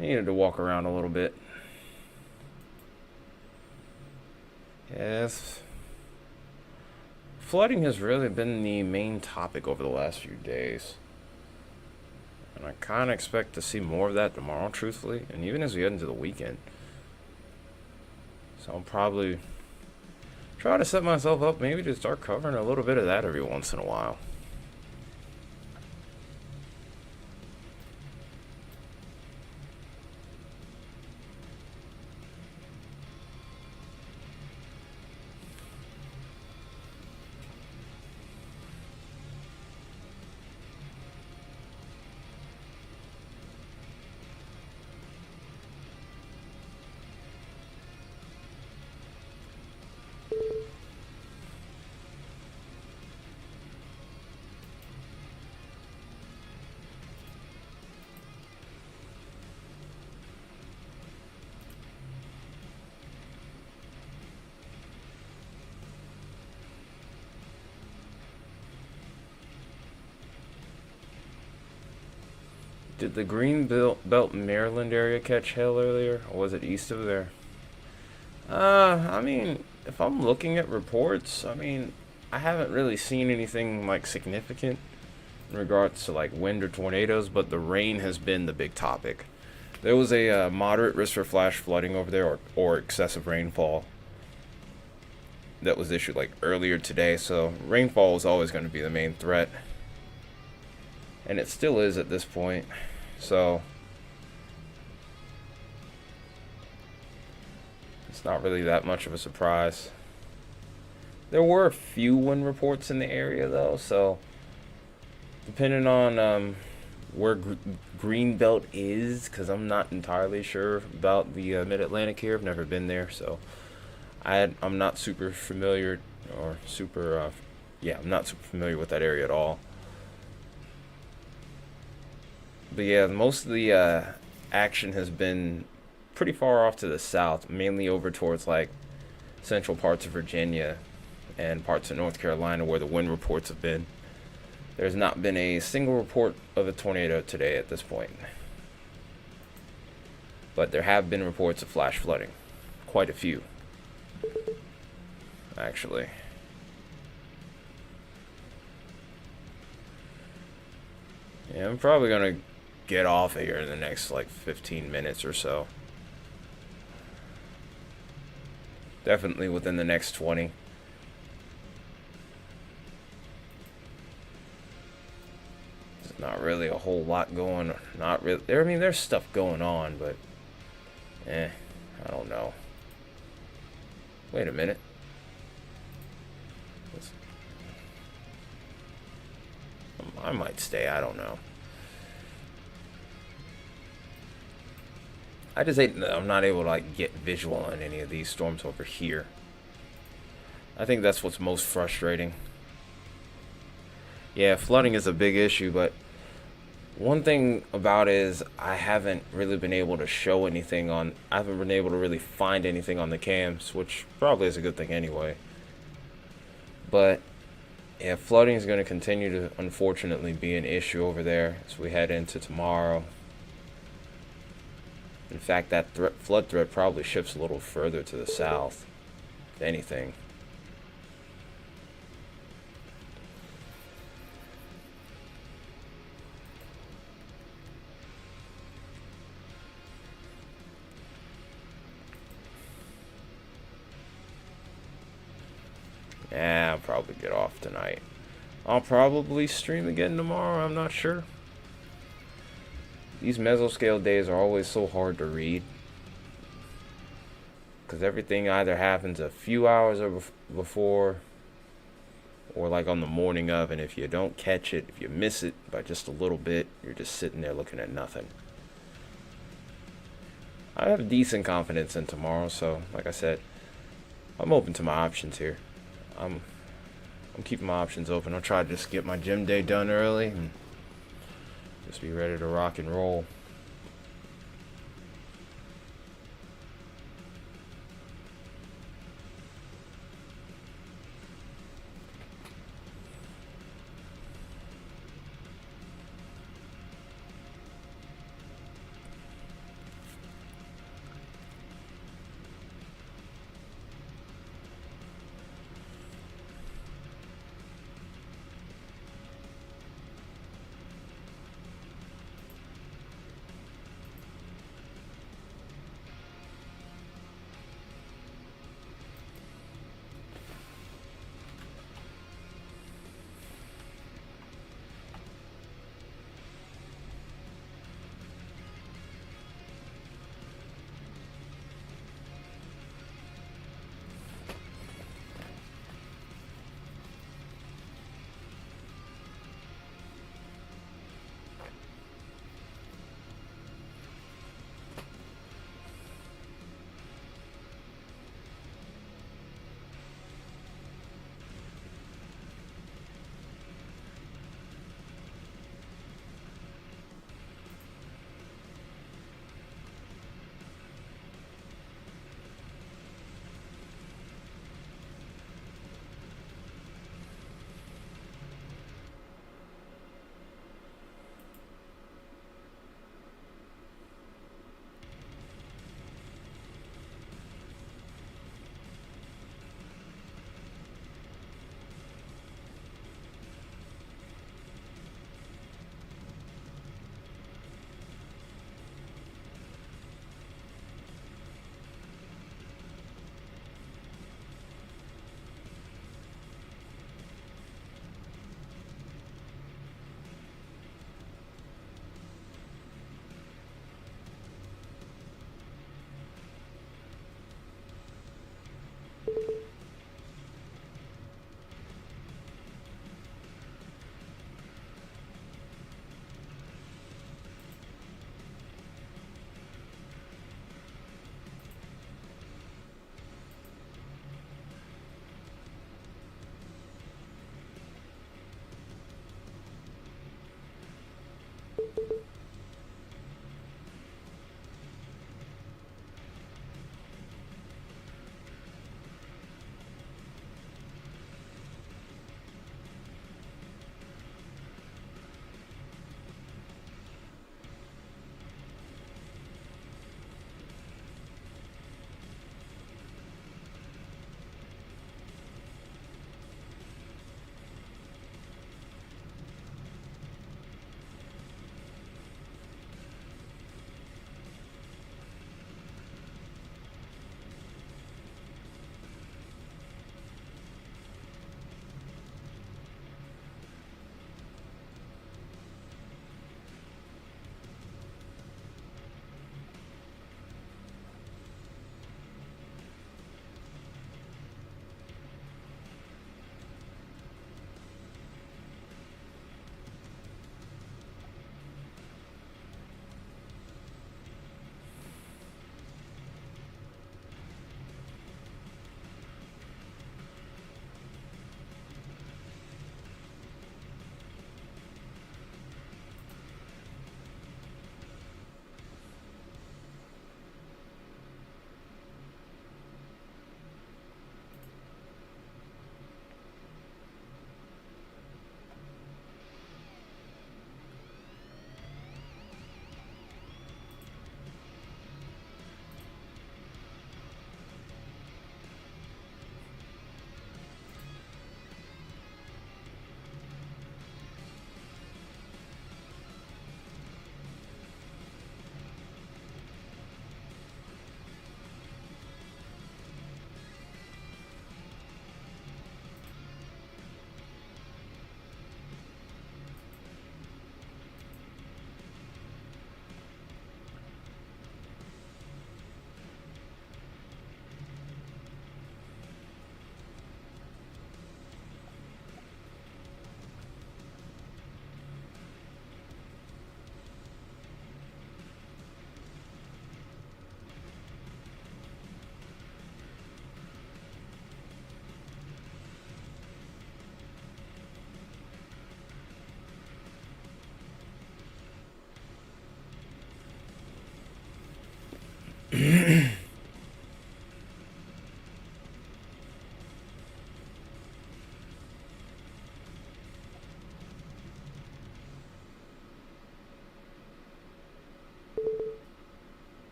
Needed to walk around a little bit. Yes. Flooding has really been the main topic over the last few days. And I kind of expect to see more of that tomorrow, truthfully, and even as we head into the weekend. So I'll probably try to set myself up maybe to start covering a little bit of that every once in a while. Did the Green Belt Maryland area catch hail earlier, or was it east of there? I mean, if I'm looking at reports, I mean, I haven't really seen anything like significant in regards to like wind or tornadoes, but the rain has been the big topic. There was a moderate risk for flash flooding over there, or excessive rainfall that was issued like earlier today. So rainfall is always going to be the main threat, and it still is at this point. So it's not really that much of a surprise. There were a few wind reports in the area though, so depending on where Greenbelt is, because I'm not entirely sure about the Mid-Atlantic here. I've never been there, so I'm not super familiar, or super, I'm not super familiar with that area at all. But yeah, most of the action has been pretty far off to the south, mainly over towards like central parts of Virginia and parts of North Carolina where the wind reports have been. There's not been a single report of a tornado today at this point. But there have been reports of flash flooding. Quite a few, actually. Yeah, I'm probably going to get off of here in the next like 15 minutes or so. Definitely within the next 20. There's not really a whole lot going on. Not really. I mean, there's stuff going on, but I don't know. Wait a minute. I might stay. I don't know. I just hate that I'm not able to like get visual on any of these storms over here. I think that's what's most frustrating. Yeah, flooding is a big issue, but one thing about it is I haven't really been able to show anything on. I haven't been able to really find anything on the cams, which probably is a good thing anyway. But yeah, flooding is going to continue to unfortunately be an issue over there as we head into tomorrow. In fact, that flood threat probably shifts a little further to the south, if anything. Yeah, I'll probably get off tonight. I'll probably stream again tomorrow, I'm not sure. These mesoscale days are always so hard to read, because everything either happens a few hours before, or like on the morning of, and if you don't catch it, if you miss it by just a little bit, you're just sitting there looking at nothing. I have decent confidence in tomorrow, so like I said, I'm open to my options here. I'm keeping my options open. I'll try to just get my gym day done early and just be ready to rock and roll.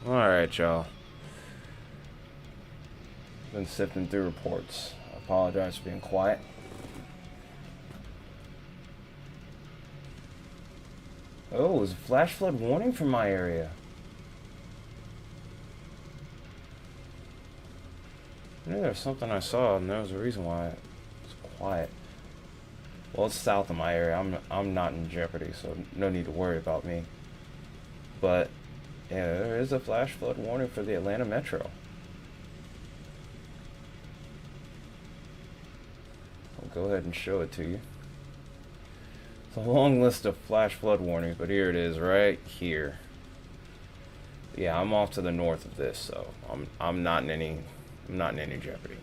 Alright, y'all. Been sifting through reports. I apologize for being quiet. Oh, it was a flash flood warning for my area. I knew there was something I saw, and there was a reason why it was quiet. Well, it's south of my area. I'm not in jeopardy, so no need to worry about me. But yeah, there is a flash flood warning for the Atlanta Metro. I'll go ahead and show it to you. It's a long list of flash flood warnings, but here it is, right here. Yeah, I'm off to the north of this, so I'm not in any jeopardy.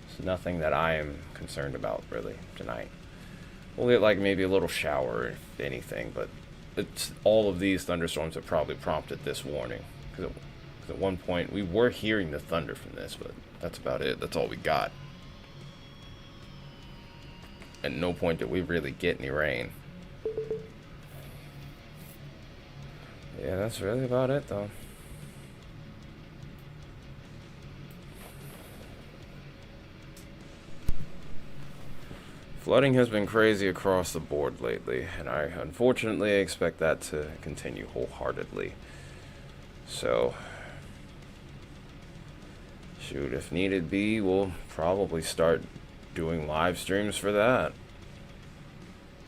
It's nothing that I am concerned about really tonight. We'll get like maybe a little shower if anything, but it's all of these thunderstorms have probably prompted this warning. Because at one point we were hearing the thunder from this, but that's about it. That's all we got. At no point did we really get any rain. Yeah, that's really about it though. Flooding has been crazy across the board lately, and I unfortunately expect that to continue wholeheartedly. So, shoot, if needed be, we'll probably start doing live streams for that.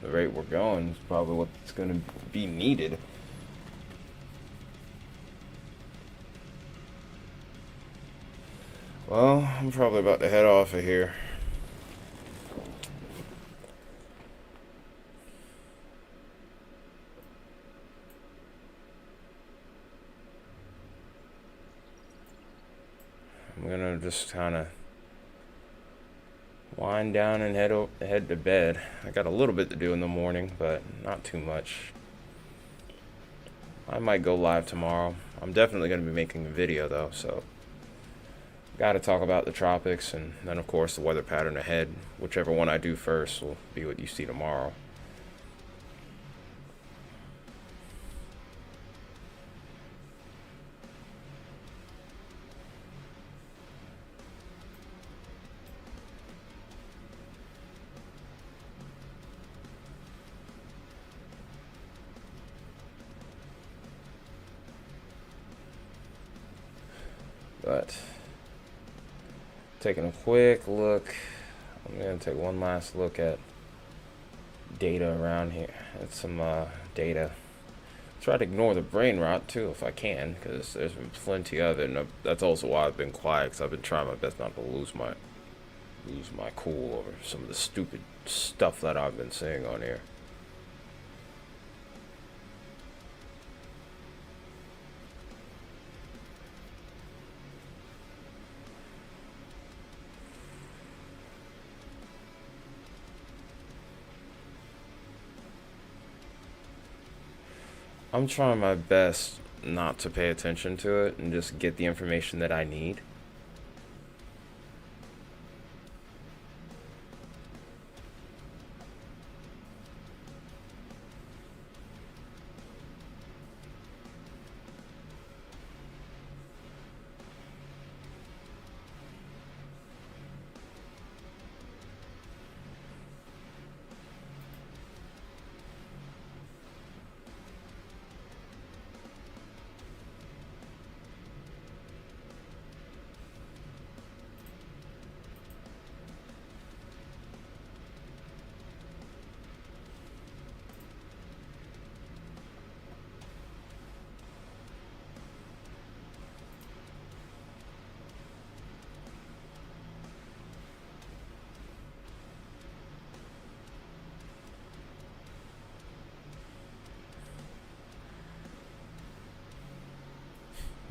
The rate we're going is probably what's going to be needed. Well, I'm probably about to head off of here. I'm gonna just kind of wind down and head to bed. I got a little bit to do in the morning, but not too much. I might go live tomorrow. I'm definitely going to be making a video though, so got to talk about the tropics and then of course the weather pattern ahead. Whichever one I do first will be what you see tomorrow. But taking a quick look, I'm going to take one last look at data around here. That's some data. Try to ignore the brain rot too if I can, because there's been plenty of it, and that's also why I've been quiet, because I've been trying my best not to lose my cool over some of the stupid stuff that I've been seeing on here. I'm trying my best not to pay attention to it and just get the information that I need.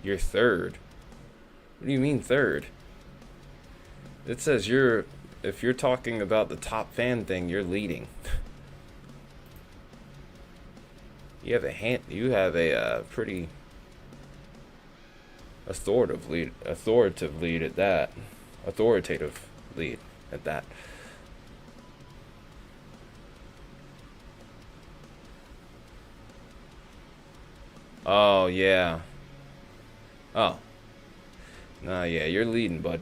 You're third. What do you mean third? It says if you're talking about the top fan thing, you're leading. You have a pretty authoritative lead at that. Authoritative lead at that. Oh, yeah. Oh. Nah, yeah, you're leading, bud.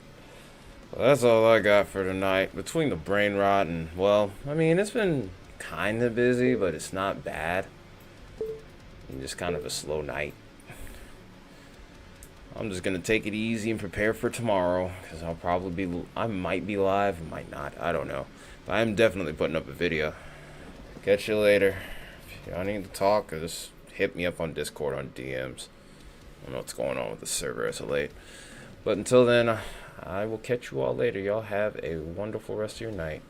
Well, that's all I got for tonight. Between the brain rot and, well, I mean, it's been kind of busy, but it's not bad. And just kind of a slow night. I'm just gonna take it easy and prepare for tomorrow, because I might be live, might not, I don't know. But I'm definitely putting up a video. Catch you later. If y'all need to talk, just hit me up on Discord on DMs. I don't know what's going on with the server as of late. But until then, I will catch you all later. Y'all have a wonderful rest of your night.